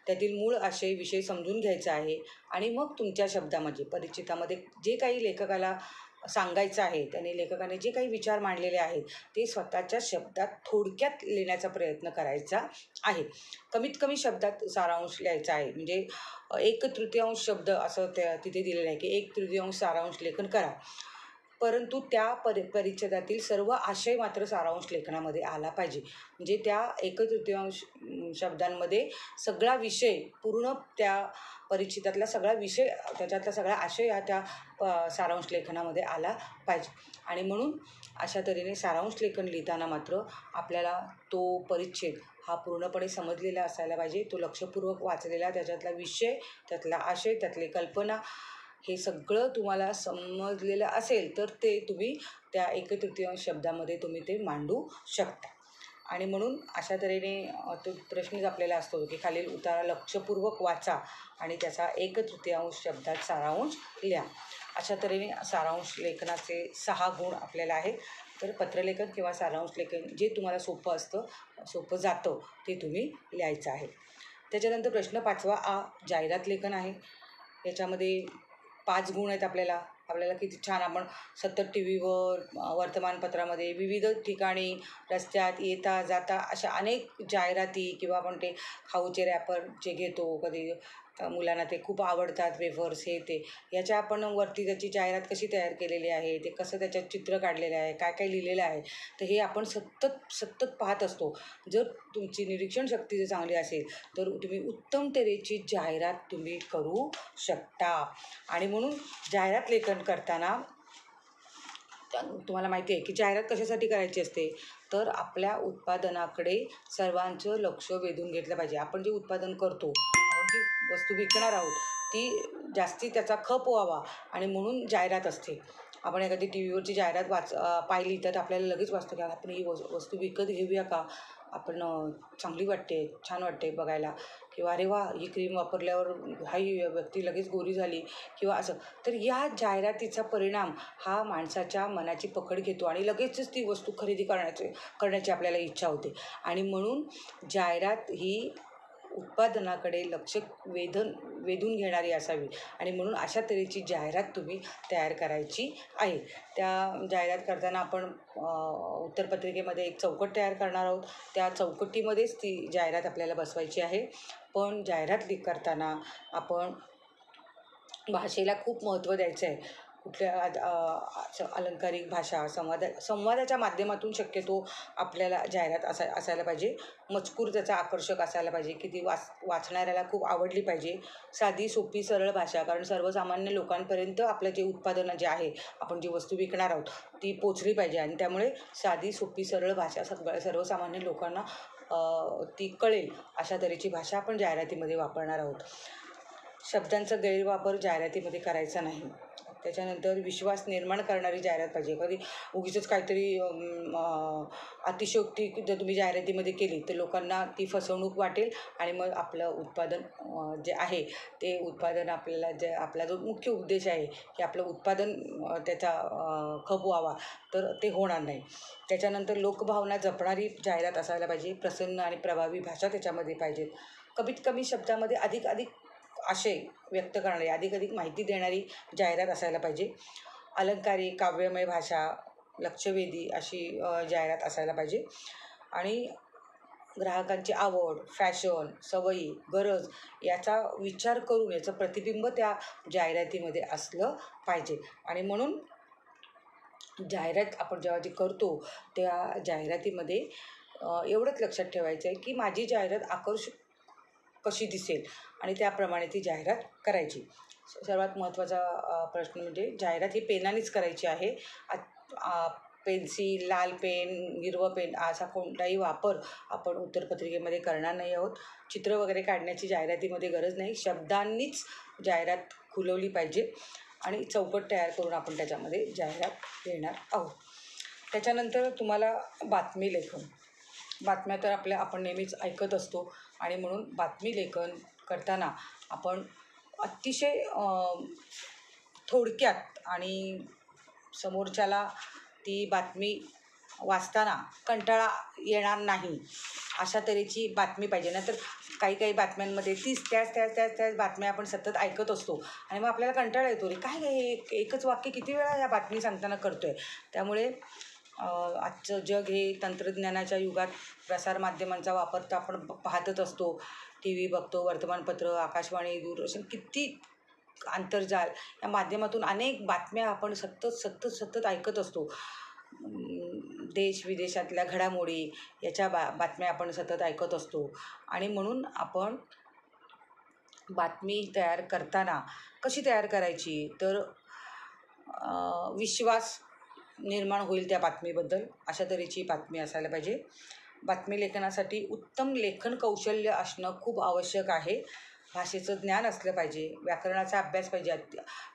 त्यातील मूळ आशय, विषय समजून घ्यायचा आहे. आणि मग तुमच्या शब्दामध्ये, परिच्छेदामध्ये जे काही लेखकाला सांगायचं आहे, त्याने लेखकाने जे काही विचार मांडलेले आहेत ते स्वतःच्या शब्दात थोडक्यात लिहिण्याचा प्रयत्न करायचा आहे. कमीत कमी शब्दात सारांश लिहायचा आहे. म्हणजे 1/3 शब्द असं तिथे दिलेलं आहे की 1/3 सारांश लेखन करा. परंतु त्या परिच्छेदातील सर्व आशय मात्र सारांश लेखनामध्ये आला पाहिजे. म्हणजे त्या 1/3 शब्दांमध्ये सगळा विषय, पूर्ण त्या परिच्छेदातला सगळा विषय, त्याच्यातला सगळा आशय हा त्या सारांश लेखनामध्ये आला पाहिजे. आणि म्हणून अशा तऱ्हेने सारांश लेखन लिहिताना मात्र आपल्याला तो परिच्छेद हा पूर्णपणे समजलेला असायला पाहिजे. तो लक्षपूर्वक वाचलेला, त्याच्यातला विषय, त्यातला आशय, त्यातली कल्पना हे सगळं तुम्हाला समजलेलं असेल तर ते तुम्ही त्या 1/3 शब्दामध्ये तुम्ही ते मांडू शकता. आणि म्हणून अशा तऱ्हेने तो प्रश्नच आपल्याला असतो की खालील उतारा लक्षपूर्वक वाचा आणि त्याचा 1/3 शब्दात सारांश लिहा. अशा तऱ्हेने सारांश लेखनाचे 6 गुण आपल्याला आहेत. तर पत्रलेखन किंवा सारांश लेखन जे तुम्हाला सोपं जातं ते तुम्ही लिहायचं आहे. त्याच्यानंतर प्रश्न 5वा जाहिरात लेखन आहे. याच्यामध्ये 5 गुण आहेत आपल्याला किती छान आपण सतत टी व्हीवर, वर्तमानपत्रामध्ये, विविध ठिकाणी, रस्त्यात येता जाता अशा अनेक जाहिराती किंवा आपण ते खाऊचे रॅपर जे घेतो कधी मुलांना ते खूप आवडतात, वेफर्स हे ते, याच्या आपण वरती त्याची जाहिरात कशी तयार केलेली आहे, ते कसं त्याच्यात चित्र काढलेलं आहे, काय काय लिहिलेलं आहे, तर हे आपण सतत पाहत असतो. जर तुमची निरीक्षण शक्ती जर चांगली असेल तर तुम्ही उत्तम तऱ्हेची जाहिरात तुम्ही करू शकता. आणि म्हणून जाहिरात लेखन करताना तुम्हाला माहिती आहे की जाहिरात कशासाठी करायची असते, तर आपल्या उत्पादनाकडे सर्वांचं लक्ष वेधून घेतलं पाहिजे. आपण जे उत्पादन करतो, आपण जी वस्तू विकणार आहोत, ती जास्ती त्याचा खप व्हावा आणि म्हणून जाहिरात असते. आपण एखादी टी व्हीवरची जाहिरात पाहिली तर आपल्याला लगेच वाटतं की आपण ही वस्तू विकत घेऊया का, आपण चांगली वाटते, छान वाटते बघायला, किंवा अरे वा, ही क्रीम वापरल्यावर ही व्यक्ती लगेच गोरी झाली किंवा असं. तर या जाहिरातीचा परिणाम हा माणसाच्या मनाची पकड घेतो आणि लगेचच ती वस्तू खरेदी करण्याची आपल्याला इच्छा होते. आणि म्हणून जाहिरात ही उत्पादनाकडे लक्ष वेधून घेणारी असावी आणि म्हणून अशा तऱ्हेची जाहिरात तुम्ही तयार करायची आहे. त्या जाहिरात करताना आपण उत्तरपत्रिकेमध्ये एक चौकट तयार करणार आहोत. त्या चौकटीमध्येच ती जाहिरात आपल्याला बसवायची आहे. पण जाहिरात करताना आपण भाषेला खूप महत्त्व द्यायचं आहे. कुठल्या अलंकारिक भाषा, संवादाच्या माध्यमातून शक्यतो आपल्याला जाहिरात असायला पाहिजे. मजकूर त्याचा आकर्षक असायला पाहिजे की ती वाचणाऱ्याला खूप आवडली पाहिजे. साधी सोपी सरळ भाषा, कारण सर्वसामान्य लोकांपर्यंत आपलं जे उत्पादन जे आहे, आपण जी वस्तू विकणार आहोत ती पोचली पाहिजे आणि त्यामुळे साधी सोपी सरळ भाषा सर्वसामान्य लोकांना ती कळेल अशा तऱ्हेची भाषा आपण जाहिरातीमध्ये वापरणार आहोत. शब्दांचा गैरवापर जाहिरातीमध्ये करायचा नाही. त्याच्यानंतर विश्वास निर्माण करणारी जाहिरात पाहिजे. कधी उगीचच काहीतरी अतिशयोक्ती जर तुम्ही जाहिरातीमध्ये केली तर लोकांना ती फसवणूक वाटेल आणि मग आपलं उत्पादन जे आहे ते उत्पादन आपला जो मुख्य उद्देश आहे की आपलं उत्पादन त्याचा खप व्हावा, तर ते होणार नाही. त्याच्यानंतर लोकभावना जपणारी जाहिरात असायला पाहिजे. प्रसन्न आणि प्रभावी भाषा त्याच्यामध्ये पाहिजेत. कमीत कमी शब्दामध्ये अधिक आशय व्यक्त करणारी, अधिक माहिती देणारी जाहिरात असायला पाहिजे. अलंकारिक, काव्यमय भाषा, लक्षवेधी अशी जाहिरात असायला पाहिजे. आणि ग्राहकांची आवड, फॅशन, सवयी, गरज याचा विचार करून याचं प्रतिबिंब त्या जाहिरातीमध्ये असलं पाहिजे. आणि म्हणून जाहिरात आपण जेव्हा जी करतो त्या जाहिरातीमध्ये एवढंच लक्षात ठेवायचं आहे की माझी जाहिरात आकर्षक कशी दिसेल आणि त्याप्रमाणे ती जाहिरात करायची. सर्वात महत्त्वाचा प्रश्न म्हणजे जाहिरात ही पेनानेच करायची आहे. पेन्सिल, लाल पेन, हिरवं पेन असा कोणताही वापर आपण उत्तरपत्रिकेमध्ये करणार नाही आहोत. चित्र वगैरे काढण्याची जाहिरातीमध्ये गरज नाही. शब्दांनीच जाहिरात खुलवली पाहिजे आणि चौकट तयार करून आपण त्याच्यामध्ये जाहिरात देणार आहोत. त्याच्यानंतर तुम्हाला बातमी लेखन. बातम्या तर आपण नेहमीच ऐकत असतो आणि म्हणून बातमी लेखन करताना आपण अतिशय थोडक्यात आणि समोरच्याला ती बातमी वाचताना कंटाळा येणार नाही अशा तऱ्हेची बातमी पाहिजे. नंतर काही बातम्यांमध्ये त्याच बातम्या आपण सतत ऐकत असतो आणि मग आपल्याला कंटाळा येतो, रे काय हे एकच वाक्य किती वेळा या बातमी सांगताना करतो आहे. त्यामुळे आजचं जग हे तंत्रज्ञानाच्या युगात प्रसारमाध्यमांचा वापर तर आपण पाहतच असतो. टी व्ही बघतो, वर्तमानपत्र, आकाशवाणी, दूरदर्शन, किती आंतरजाल या माध्यमातून अनेक बातम्या आपण सतत ऐकत असतो. देश विदेशातल्या घडामोडी याच्या बातम्या आपण सतत ऐकत असतो. आणि म्हणून आपण बातमी तयार करताना कशी तयार करायची, तर विश्वास निर्माण होईल त्या बातमीबद्दल अशा तऱ्हेची बातमी असायला पाहिजे. बातमी लेखनासाठी उत्तम लेखन कौशल्य असणं खूप आवश्यक आहे. भाषेचं ज्ञान असलं पाहिजे, व्याकरणाचा अभ्यास पाहिजे.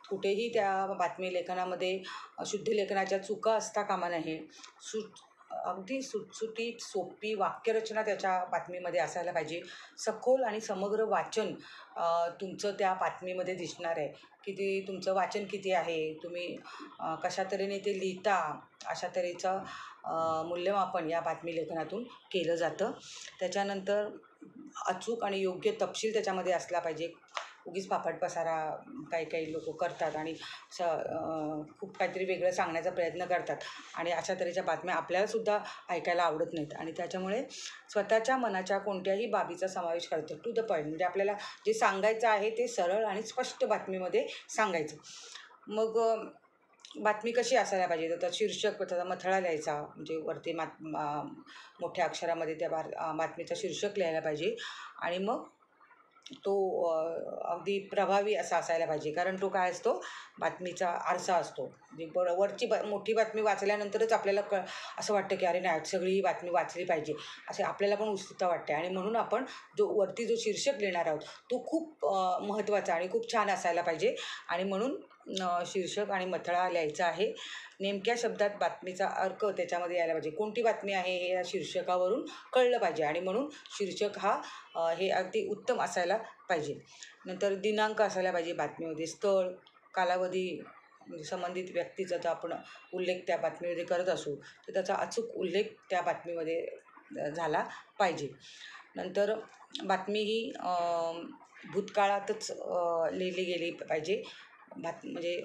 कुठेही त्या बातमी लेखनामध्ये शुद्ध लेखनाच्या चुका असता कामा नये. अगदी सुटसुटीत सोपी वाक्यरचना त्याच्या बातमीमध्ये असायला पाहिजे. सखोल आणि समग्र वाचन तुमचं त्या बातमीमध्ये दिसणार आहे, की ते तुमचं वाचन किती आहे, तुम्ही कशा तऱ्हेने ते लिहिता, अशा तऱ्हेचं मूल्यमापन या बातमी लेखनातून केलं जातं. त्याच्यानंतर अचूक आणि योग्य तपशील त्याच्यामध्ये असला पाहिजे. उगीच फाफाट पसारा काही काही लोकं करतात आणि खूप काहीतरी वेगळं सांगण्याचा प्रयत्न करतात आणि अशा तऱ्हेच्या बातम्या आपल्यालासुद्धा ऐकायला आवडत नाहीत आणि त्याच्यामुळे स्वतःच्या मनाच्या कोणत्याही बाबीचा समावेश करतो. टू द पॉईंट, म्हणजे आपल्याला जे सांगायचं आहे ते सरळ आणि स्पष्ट बातमीमध्ये सांगायचं. मग बातमी कशी असायला पाहिजे, तर शीर्षक त्याचा मथळा लिहायचा, म्हणजे वरती मोठ्या अक्षरामध्ये त्या बातमीचं शीर्षक लिहायला पाहिजे आणि मग तो अगदी प्रभावी असा असायला पाहिजे. कारण तो काय असतो, बातमीचा आरसा असतो. म्हणजे वरची मोठी बातमी वाचल्यानंतरच आपल्याला असं वाटतं की अरे नाही, सगळी ही बातमी वाचली पाहिजे, असे आपल्याला पण उत्सुकता वाटते आणि म्हणून आपण वरती जो शीर्षक लिहिणार आहोत तो खूप महत्त्वाचा आणि खूप छान असायला पाहिजे आणि म्हणून शीर्षक आणि मथळा लिहायचा आहे. नेमक्या शब्दात बातमीचा अर्क त्याच्यामध्ये यायला पाहिजे. कोणती बातमी आहे हे या शीर्षकावरून कळलं पाहिजे आणि म्हणून शीर्षक हे अगदी उत्तम असायला पाहिजे. नंतर दिनांक असायला पाहिजे बातमीमध्ये. स्थळ, कालावधी, म्हणजे संबंधित व्यक्तीचा जर आपण उल्लेख त्या बातमीमध्ये करत असू तर त्याचा अचूक उल्लेख त्या बातमीमध्ये झाला पाहिजे. नंतर बातमी ही भूतकाळातच लिहिली गेली पाहिजे. म्हणजे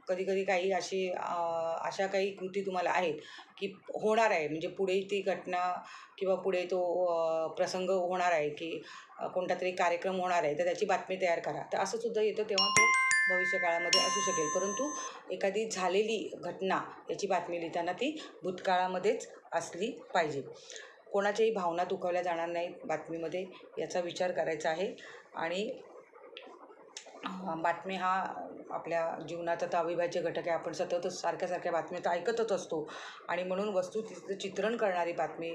कधी काही अशा काही कृती तुम्हाला आहेत की होणार आहे, म्हणजे पुढे ती घटना किंवा पुढे तो प्रसंग होणार आहे की कोणता तरी कार्यक्रम होणार आहे, तर त्याची बातमी तयार करा. तर असं सुद्धा येतं, तेव्हा तो भविष्यकाळामध्ये असू शकेल. परंतु एखादी झालेली घटना याची बातमी लिहिताना ती भूतकाळामध्येच असली पाहिजे. कोणाच्याही भावना दुखावल्या जाणार नाहीत बातमीमध्ये, याचा विचार करायचा आहे. आणि बातमी हा आपल्या जीवनाचा तर अविभाज्य घटक आहे. आपण सततच सारख्या बातम्या तर ऐकतच असतो आणि म्हणून वस्तुस्थितीचं चित्रण करणारी बातमी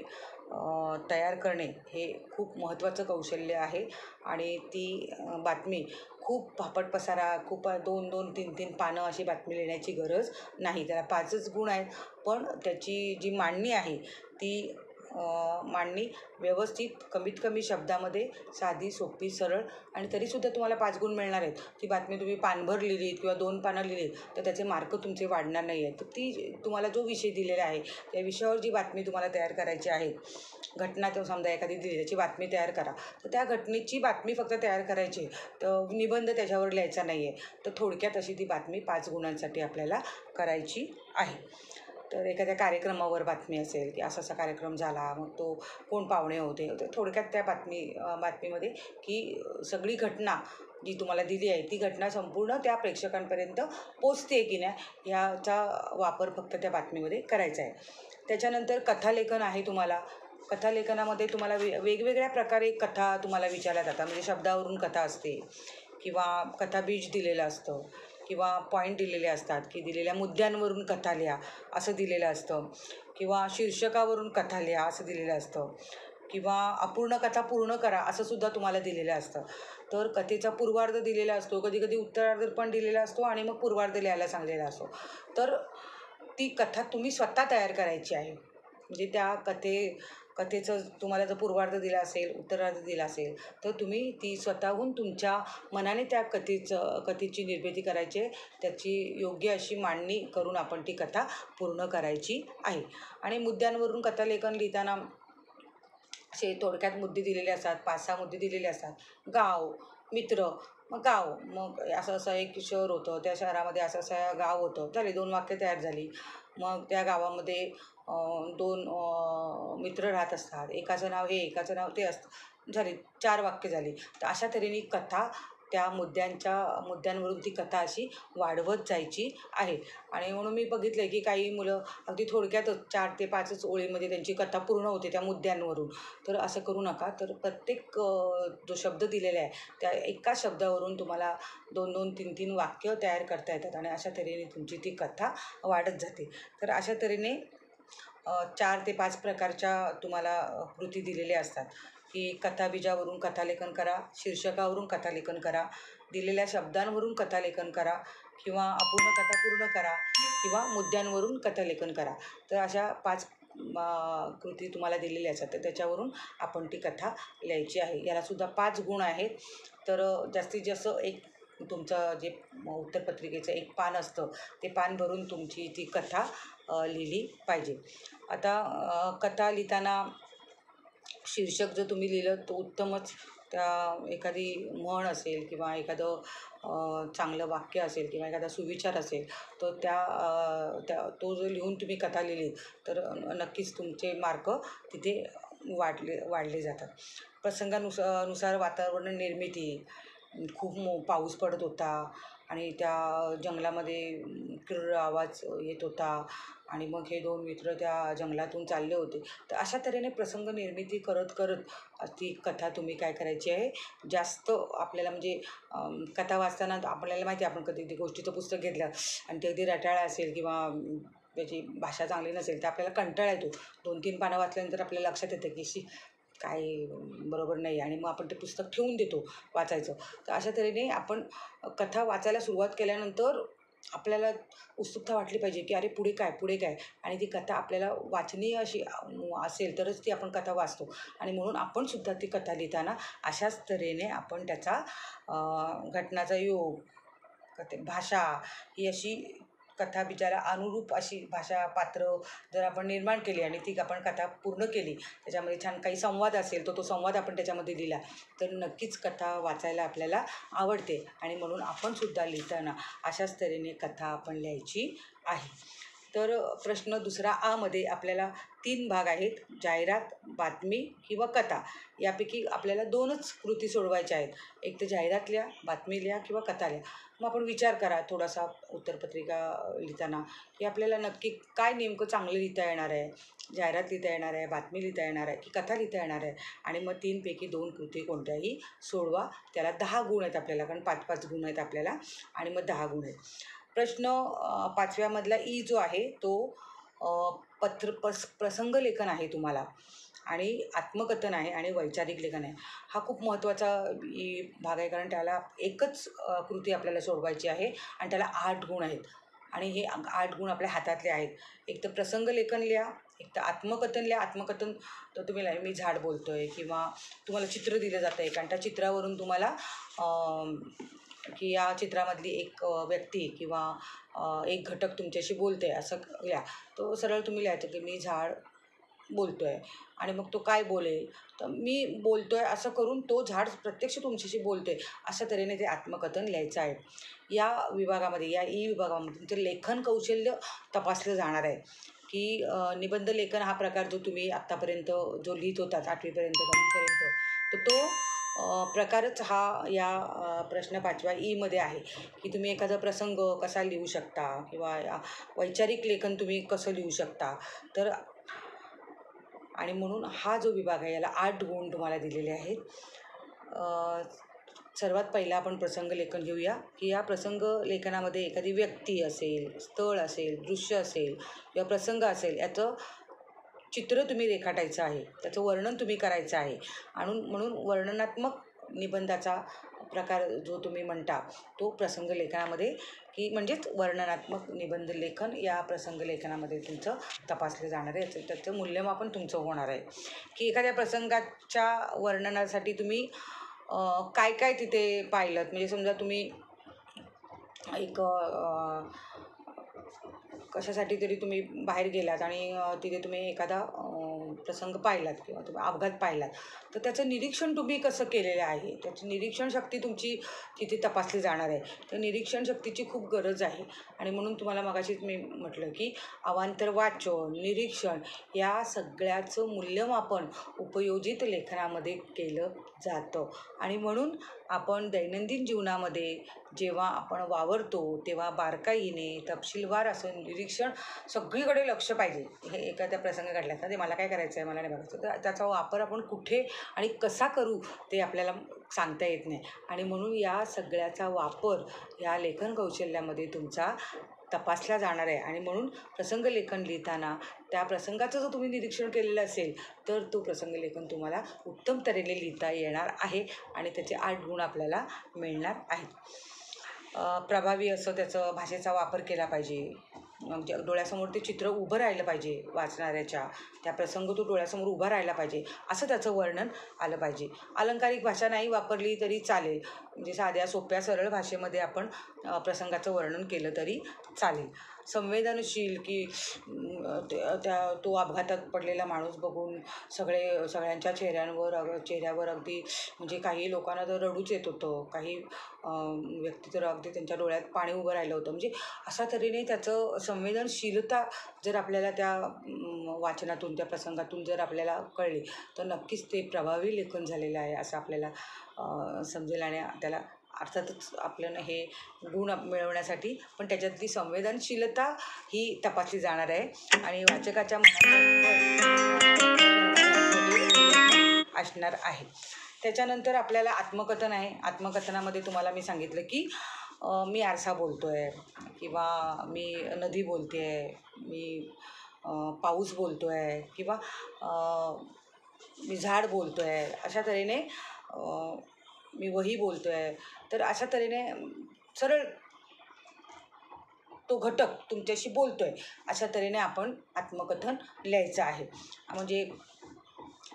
तयार करणे हे खूप महत्त्वाचं कौशल्य आहे आणि ती बातमी खूप फापट पसारा, खूप 2-2, 3-3 पानं अशी बातमी लिहिण्याची गरज नाही. त्याला 5च गुण आहेत, पण त्याची जी मांडणी आहे ती मांडणी व्यवस्थित कमीत कमी शब्दामध्ये साधी, सोपी, सरळ आणि तरीसुद्धा तुम्हाला 5 गुण मिळणार आहेत. ती बातमी तुम्ही पानभर लिहिलीत किंवा 2 पानं लिहिलीत तर त्याचे मार्क तुमचे वाढणार नाही आहेत. तर ती तुम्हाला जो विषय दिलेला आहे त्या विषयावर जी बातमी तुम्हाला तयार करायची आहे, घटना तो समजा एखादी दिली त्याची बातमी तयार करा, तर त्या घटनेची बातमी फक्त तयार करायची, तर निबंध त्याच्यावर लिहायचा नाही आहे. तर थोडक्यात अशी ती बातमी 5 गुणांसाठी आपल्याला करायची आहे. तर एखाद्या कार्यक्रमावर बातमी असेल की असा कार्यक्रम झाला, मग तो कोण पाहुणे होते, तर थोडक्यात त्या बातमीमध्ये की सगळी घटना जी तुम्हाला दिली आहे ती घटना संपूर्ण त्या प्रेक्षकांपर्यंत पोचते की नाही याचा वापर फक्त त्या बातमीमध्ये करायचा आहे. त्याच्यानंतर कथालेखन आहे. कथालेखनामध्ये तुम्हाला वेगवेगळ्या प्रकारे कथा तुम्हाला विचारल्या जातात. म्हणजे शब्दावरून कथा असते किंवा कथाबीज दिलेलं असतं किंवा पॉईंट दिलेले असतात की दिलेल्या मुद्द्यांवरून कथा लिहा असं दिलेलं असतं किंवा शीर्षकावरून कथा लिहा असं दिलेलं असतं किंवा अपूर्ण कथा पूर्ण करा असं सुद्धा तुम्हाला दिलेलं असतं. तर कथेचा पूर्वार्ध दिलेला असतो, कधी उत्तरार्ध पण दिलेला असतो आणि मग पूर्वार्ध लिहायला सांगलेला असतो. तर ती कथा तुम्ही स्वतः तयार करायची आहे. म्हणजे त्या कथेचं तुम्हाला जर पूर्वार्ध दिला असेल, उत्तरार्ध दिला असेल, तर तुम्ही ती स्वतःहून तुमच्या मनाने त्या कथेची निर्मिती करायची आहे. त्याची योग्य अशी मांडणी करून आपण ती कथा पूर्ण करायची आहे. आणि मुद्द्यांवरून कथालेखन लिहिताना असे थोडक्यात मुद्दे दिलेले असतात, 5-6 मुद्दे दिलेले असतात. गाव, मित्र, मग गाव, मग असं एक शहर होतं, त्या शहरामध्ये असं गाव होतं. झाले 2 वाक्य तयार झाली. मग त्या गावामध्ये 2 मित्र राहत असतात. एकाचं नाव हे, एकाचं नाव ते असतं. झाली 4 वाक्य झाली. तर अशा तऱ्हेने कथा त्या मुद्द्यांवरून ती कथा अशी वाढवत जायची आहे. आणि म्हणून मी बघितलं आहे की काही मुलं अगदी थोडक्यातच 4 ते 5च ओळीमध्ये त्यांची कथा पूर्ण होते त्या मुद्द्यांवरून. तर असं करू नका. तर प्रत्येक जो शब्द दिलेला आहे त्या एका शब्दावरून तुम्हाला 2-2, 3-3 वाक्य तयार करता येतात आणि अशा तऱ्हेने तुमची ती कथा वाढत जाते. तर अशा तऱ्हेने 4 ते 5 प्रकारच्या तुम्हाला कृती दिलेल्या असतात की कथाबीजावरून कथालेखन करा, शीर्षकावरून कथालेखन करा, दिलेल्या शब्दांवरून कथालेखन करा किंवा अपूर्ण कथा पूर्ण करा किंवा मुद्द्यांवरून कथालेखन करा. तर अशा 5 कृती तुम्हाला दिलेली असतात तर त्याच्यावरून आपण ती कथा लिहायची आहे. यालासुद्धा 5 गुण आहेत. तर जास्तीत जास्त एक तुमचं जे उत्तरपत्रिकेचं एक पान असतं ते पान भरून तुमची ती कथा लिहिली पाहिजे. आता कथा लिहिताना शीर्षक जर तुम्ही लिहिलं तर उत्तमच. त्या एखादी म्हण असेल किंवा एखादं चांगलं वाक्य असेल किंवा एखादा सुविचार असेल तर तो जो लिहून तुम्ही कथा लिहिली तर नक्कीच तुमचे मार्क तिथे वाढले जातात. नुसार वातावरण निर्मिती. खूप पाऊस पडत होता आणि त्या जंगलामध्ये किर्र आवाज येत होता आणि मग हे 2 मित्र त्या जंगलातून चालले होते. तर अशा तऱ्हेने प्रसंग निर्मिती करत करत ती कथा तुम्ही काय करायची आहे, जास्त आपल्याला म्हणजे कथा वाचताना आपल्याला माहिती आहे, आपण कधी गोष्टीचं पुस्तक घेतलं आणि ते अगदी रटाळ असेल किंवा त्याची भाषा चांगली नसेल तर आपल्याला कंटाळा येतो. 2-3 पानं वाचल्यानंतर आपल्याला लक्षात येतं की काय बरोबर नाही आणि मग आपण ते पुस्तक ठेवून देतो वाचायचं. तर अशा तऱ्हेने आपण कथा वाचायला सुरुवात केल्यानंतर आपल्याला उत्सुकता वाटली पाहिजे की अरे पुढे काय, पुढे काय? आणि ती कथा आपल्याला वाचनीय अशी असेल तरच ती आपण कथा वाचतो आणि म्हणून आपण सुद्धा ती कथा लिहिताना अशाच तऱ्हेने आपण त्याचा घटनाचा योग, भाषा ही अशी कथा बिचारा अनुरूप अशी भाषा पात्र जर आपण निर्माण केली आणि ती आपण कथा पूर्ण केली, त्याच्यामध्ये छान काही संवाद असेल तर तो संवाद आपण त्याच्यामध्ये दिला तर नक्कीच कथा वाचायला आपल्याला आवडते आणि म्हणून आपण सुद्धा लिहिताना अशाच तऱ्हेने कथा आपण लिहायची आहे. तर प्रश्न दुसरा आ मध्ये आपल्याला 3 भाग आहेत, जाहिरात, बातमी किंवा कथा. यापैकी आपल्याला 2च कृती सोडवायच्या आहेत. एक तर जाहिरात लिहा, बातमी लिहा किंवा कथा लिहा. मग आपण विचार करा थोडासा उत्तरपत्रिका लिहिताना की आपल्याला नक्की काय नेमकं चांगलं लिहिता येणार आहे. जाहिरात लिहिता येणार आहे, बातमी लिहिता येणार आहे की कथा लिहिता येणार आहे आणि मग 3 पैकी 2 कृती कोणत्याही सोडवा. त्याला 10 गुण आहेत आपल्याला, कारण 5-5 गुण आहेत आपल्याला आणि मग 10 गुण आहेत. प्रश्न 5व्यामधला ई जो आहे तो प्रसंगलेखन आहे तुम्हाला आणि आत्मकथन आहे आणि वैचारिक लेखन आहे. हा खूप महत्त्वाचा भाग आहे, कारण त्याला एकच कृती आपल्याला सोडवायची आहे आणि त्याला 8 गुण आहेत आणि हे 8 गुण आपल्या हातातले आहेत. एक तर प्रसंगलेखन लिहा, एक तर आत्मकथन लिहा. आत्मकथन तर तुम्ही लिहा, मी झाड बोलतो आहे किंवा तुम्हाला चित्र दिलं जातं आहे कारण त्या चित्रावरून तुम्हाला की या चित्रामधली एक व्यक्ती किंवा एक घटक तुमच्याशी बोलते असं लिहा. तो सरळ तुम्ही लिहायचं की मी झाड बोलतो आहे आणि मग तो काय बोलेल, तर मी बोलतो आहे असं करून तो झाड प्रत्यक्ष तुमच्याशी बोलतो आहे अशा तऱ्हेने ते आत्मकथन लिहायचं आहे. या विभागामध्ये, या ई विभागामध्ये तुमचं लेखन कौशल्य तपासलं जाणार आहे की निबंध लेखन हा प्रकार जो तुम्ही आत्तापर्यंत जो लिहित होतात 8वीपर्यंत 10वीपर्यंत तर तो प्रकारच हा या प्रश्न 5व्या ईमध्ये आहे की तुम्ही एखादा प्रसंग कसा लिहू शकता किंवा वैचारिक लेखन तुम्ही कसं लिहू शकता. तर आणि म्हणून हा जो विभाग आहे याला 8 गुण तुम्हाला दिलेले आहेत. सर्वात पहिला आपण प्रसंग लेखन घेऊया की या प्रसंग लेखनामध्ये एखादी व्यक्ती असेल, स्थळ असेल, दृश्य असेल किंवा प्रसंग असेल याचं चित्र तुम्ही रेखाटायचं आहे, त्याचं वर्णन तुम्ही करायचं आहे आणि म्हणून वर्णनात्मक निबंधाचा प्रकार जो तुम्ही म्हणता तो प्रसंग लेखनामध्ये की म्हणजेच वर्णनात्मक निबंध लेखन या प्रसंग लेखनामध्ये तुमचं तपासलं जाणार आहे. त्याचं मूल्यमापन तुमचं होणार आहे की एखाद्या प्रसंगाच्या वर्णनासाठी तुम्ही काय काय तिथे पाहिलं. म्हणजे समजा तुम्ही एक कशासाठी तरी तुम्ही बाहेर गेलात आणि तिथे तुम्ही एखादा प्रसंग पाहिलात किंवा तुम्ही अपघात पाहिलात तर त्याचं निरीक्षण तुम्ही कसं केलेलं आहे, त्याची निरीक्षण शक्ती तुमची तिथे तपासली जाणार आहे. तर निरीक्षण शक्तीची खूप गरज आहे आणि म्हणून तुम्हाला मगाशीच मी म्हटलं की अवांतर वाचन, निरीक्षण या सगळ्याचं मूल्यमापन उपयोजित लेखनामध्ये केलं जातं आणि म्हणून आपण दैनंदिन जीवनामध्ये जेव्हा आपण वावरतो तेव्हा बारकाईने तपशीलवार असं निरीक्षण सगळीकडे लक्ष पाहिजे. हे एखाद्या प्रसंग घडला तर ते मला काय करायचं आहे, मला नाही बघायचं, तर त्याचा वापर आपण कुठे आणि कसा करू ते आपल्याला सांगता येत नाही आणि म्हणून या सगळ्याचा वापर या लेखन कौशल्यामध्ये तुमचा तपासला जाणार आहे आणि म्हणून प्रसंग लेखन लिहिताना त्या प्रसंगाचं जर तुम्ही निरीक्षण केलेलं असेल तर तो प्रसंग लेखन तुम्हाला उत्तम तऱ्हेने लिहिता येणार आहे आणि त्याचे 8 गुण आपल्याला मिळणार आहेत. प्रभावी असं त्याचं भाषेचा वापर केला पाहिजे. म्हणजे डोळ्यासमोर ते चित्र उभं राहिलं पाहिजे वाचणाऱ्याच्या, त्या प्रसंग तो डोळ्यासमोर उभा राहिला पाहिजे असं त्याचं वर्णन आलं पाहिजे. अलंकारिक भाषा नाही वापरली तरी चालेल, म्हणजे साध्या सोप्या सरळ भाषेमध्ये आपण प्रसंगाचं वर्णन केलं तरी चालेल. संवेदनशील की तो अपघातात पडलेला माणूस बघून सगळ्यांच्या चेहऱ्यावर अगदी म्हणजे काही लोकांना तर रडूच येत होतं, काही व्यक्ती तर अगदी त्यांच्या डोळ्यात पाणी उभं राहिलं होतं. म्हणजे अशा तऱ्हेने त्याचं संवेदनशीलता जर आपल्याला त्या वाचनातून, त्या प्रसंगातून जर आपल्याला कळली तर नक्कीच ते प्रभावी लेखन झालेलं आहे असं आपल्याला समजेल. आणि त्याला अर्थातच आपल्याला हे गुण मिळवण्यासाठी पण त्याच्यातली संवेदनशीलता ही तपासली जाणार आहे आणि वाचकाच्या मनात असणार आहे. त्याच्यानंतर आपल्याला आत्मकथन आहे. आत्मकथनामध्ये तुम्हाला मी सांगितलं की मी आरसा बोलतो आहे, किंवा मी नदी बोलते आहे, मी पाऊस बोलतो आहे, किंवा मी झाड बोलतो आहे, अशा तऱ्हेने मी वही बोलतो आहे. तर अशा तऱ्हेने सरळ तो घटक तुमच्याशी बोलतो आहे अशा तऱ्हेने आपण आत्मकथन लिहायचं आहे. म्हणजे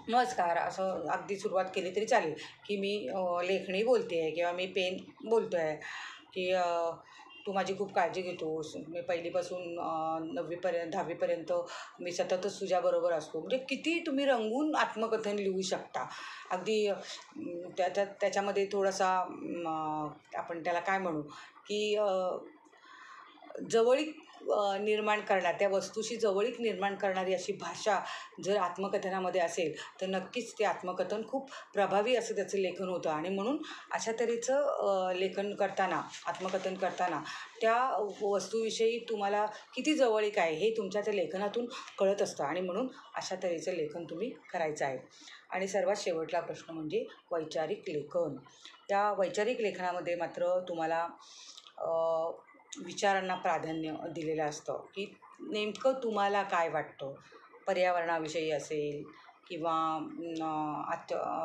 नमस्कार असं अगदी सुरुवात केली तरी चालेल की मी लेखणी बोलते आहे, किंवा मी पेन बोलतो आहे, की तू माझी खूप काळजी घेतोस, मी पहिलीपासून 10वीपर्यंत मी सततच तुझ्याबरोबर असतो. म्हणजे किती तुम्ही रंगून आत्मकथन लिहू शकता. अगदी त्याच्यामध्ये थोडासा आपण त्याला काय म्हणू की जवळीक निर्माण करणार, त्या वस्तूशी जवळीक निर्माण करणारी अशी भाषा जर आत्मकथनामध्ये असेल तर नक्कीच ते आत्मकथन खूप प्रभावी असं त्याचं लेखन होतं. आणि म्हणून अशा तऱ्हेचं लेखन करताना, आत्मकथन करताना त्या वस्तूविषयी तुम्हाला किती जवळीक आहे हे तुमच्या त्या लेखनातून कळत असतं. आणि म्हणून अशा तऱ्हेचं लेखन तुम्ही करायचं आहे. आणि सर्वात शेवटला प्रश्न म्हणजे वैचारिक लेखन. त्या वैचारिक लेखनामध्ये मात्र तुम्हाला विचारांना प्राधान्य दिलेलं असतं, की नेमकं तुम्हाला काय वाटतं. पर्यावरणाविषयी असेल, किंवा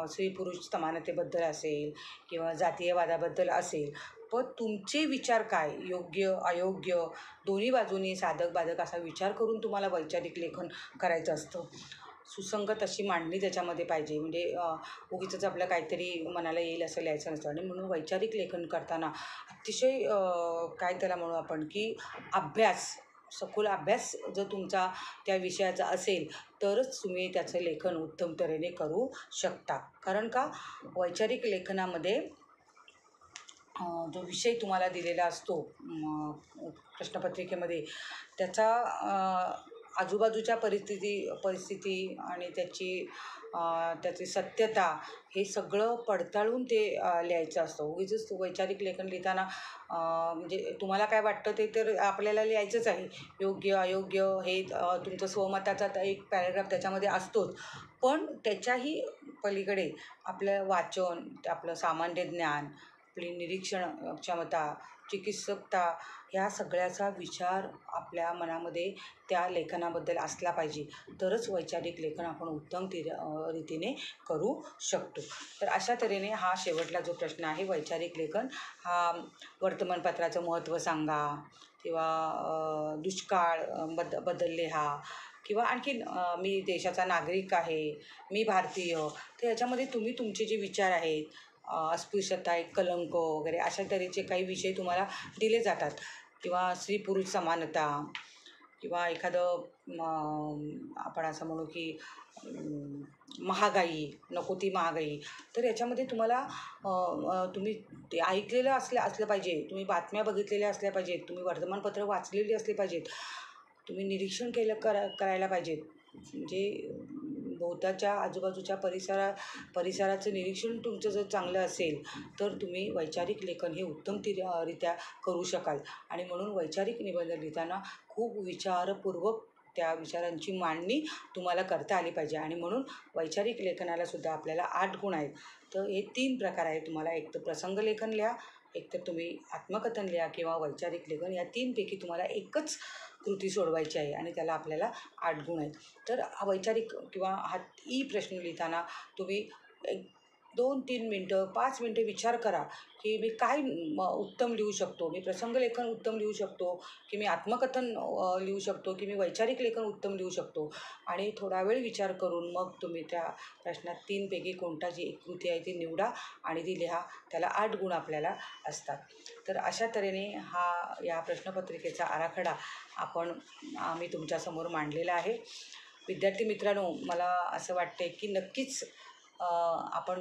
स्त्री पुरुष समानतेबद्दल असेल, किंवा जातीयवादाबद्दल असेल. पण तुमचे विचार काय, योग्य अयोग्य दोन्ही बाजूनी साधक बाधक असा विचार करून तुम्हाला वैचारिक लेखन करायचं असतं. सुसंगत अशी मांडणी त्याच्यामध्ये पाहिजे. म्हणजे उगीचच आपलं काहीतरी मनाला येईल असं लिहायचं नसतं. आणि म्हणून वैचारिक लेखन करताना अतिशय काय त्याला म्हणू आपण की सखोल अभ्यास जर तुमचा त्या विषयाचा असेल तरच तुम्ही त्याचं लेखन उत्तम तऱ्हेने करू शकता. कारण का, वैचारिक लेखनामध्ये जो विषय तुम्हाला दिलेला असतो प्रश्नपत्रिकेमध्ये, त्याचा आजूबाजूच्या परिस्थिती आणि त्याची सत्यता हे सगळं पडताळून ते लिहायचं असतं. उगीचच वैचारिक लेखन लिहिताना म्हणजे तुम्हाला काय वाटतं ते तर आपल्याला लिहायचंच आहे. योग्य अयोग्य हे तुमचं स्वमताचा एक पॅरेग्राफ त्याच्यामध्ये असतोच. पण त्याच्याही पलीकडे आपलं वाचन, आपलं सामान्य ज्ञान, आपली निरीक्षण क्षमता, चिकित्सकता ह्या सगळ्याचा विचार आपल्या मनामध्ये त्या लेखनाबद्दल असला पाहिजे. तरच वैचारिक लेखन आपण उत्तम रीतीने करू शकतो. तर अशा तऱ्हेने हा शेवटला जो प्रश्न आहे, वैचारिक लेखन हा वर्तमानपत्राचं महत्त्व सांगा, किंवा दुष्काळ बद्दल लिहा, किंवा आणखीन मी देशाचा नागरिक आहे, मी भारतीय. तर याच्यामध्ये तुम्ही तुमचे जे विचार आहेत, अस्पृश्यता, एक कलंक वगैरे अशा तऱ्हेचे काही विषय तुम्हाला दिले जातात. किंवा स्त्री पुरुष समानता, किंवा एखादं आपण असं म्हणू की महागाई, नको ती महागाई. तर याच्यामध्ये तुम्हाला तुम्ही ते ऐकलेलं असलं पाहिजे, तुम्ही बातम्या बघितलेल्या असल्या पाहिजेत, तुम्ही वर्तमानपत्र वाचलेली असली पाहिजेत, तुम्ही निरीक्षण करायला पाहिजेत. म्हणजे भोवताच्या आजूबाजूच्या परिसराचं निरीक्षण तुमचं जर चांगलं असेल तर तुम्ही वैचारिक लेखन हे उत्तम रित्या करू शकाल. आणि म्हणून वैचारिक निबंध लिहिताना खूप विचारपूर्वक त्या विचारांची मांडणी तुम्हाला करता आली पाहिजे. आणि म्हणून वैचारिक लेखनाला सुद्धा आपल्याला 8 गुण आहेत. तर हे 3 प्रकार आहेत. तुम्हाला एक तर प्रसंग लेखन लिहा, एक तर तुम्ही आत्मकथन लिहा, किंवा वैचारिक लेखन. या 3पैकी तुम्हाला एकच कृती सोडवायची आहे आणि त्याला आपल्याला 8 गुण आहेत. तर हा वैचारिक किंवा हा प्रश्न लिहिताना तुम्ही 2-3 मिनटं 5 मिनटं विचार करा की मी काय उत्तम लिहू शकतो, मी प्रसंगलेखन उत्तम लिहू शकतो, की मी आत्मकथन लिहू शकतो, की मी वैचारिक लेखन उत्तम लिहू शकतो. आणि थोडा वेळ विचार करून मग तुम्ही त्या प्रश्नात 3 पैकी कोणता जी एक कृती आहे ती निवडा आणि ती लिहा. त्याला 8 गुण आपल्याला असतात. तर अशा तऱ्हेने या प्रश्नपत्रिकेचा आराखडा आम्ही तुमच्यासमोर मांडलेला आहे. विद्यार्थी मित्रांनो, मला असं वाटते की नक्कीच आपण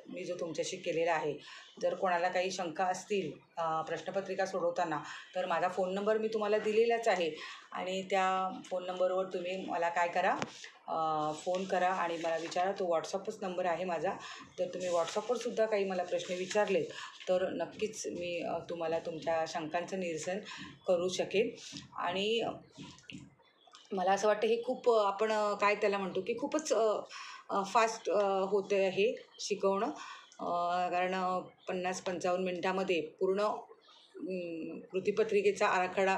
मी जो तुमच्याशी केलेला आहे, जर कोणाला काही शंका असतील प्रश्नपत्रिका सोडवताना, तर माझा फोन नंबर मी तुम्हाला दिलेलाच आहे आणि त्या फोन नंबरवर तुम्ही मला काय करा, फोन करा आणि मला विचारा. तो व्हॉट्सअपच नंबर आहे माझा. तर तुम्ही व्हॉट्सअपवर सुद्धा काही मला प्रश्न विचारले तर नक्कीच मी तुम्हाला तुमच्या शंकांचं निरसन करू शकेन. आणि मला असं वाटतं हे खूप आपण काय त्याला म्हणतो की खूपच फास्ट होतं हे शिकवणं. कारण 50-55 मिनटामध्ये पूर्ण कृतीपत्रिकेचा आराखडा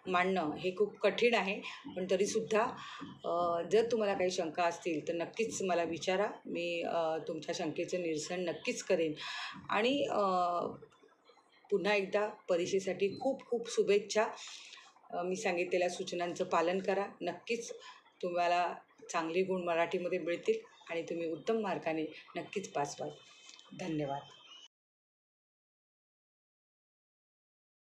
मांडणं हे खूप कठीण आहे. पण तरीसुद्धा जर तुम्हाला काही शंका असतील तर नक्कीच मला विचारा. मी तुमच्या शंकेचं निरसन नक्कीच करेन. आणि पुन्हा एकदा परीक्षेसाठी खूप खूप शुभेच्छा. मी सांगितलेल्या सूचनांचं पालन करा. नक्कीच तुम्हाला चांगले गुण मराठीमध्ये मिळतील आणि तुम्ही उत्तम मार्काने नक्कीच पास व्हाल. धन्यवाद.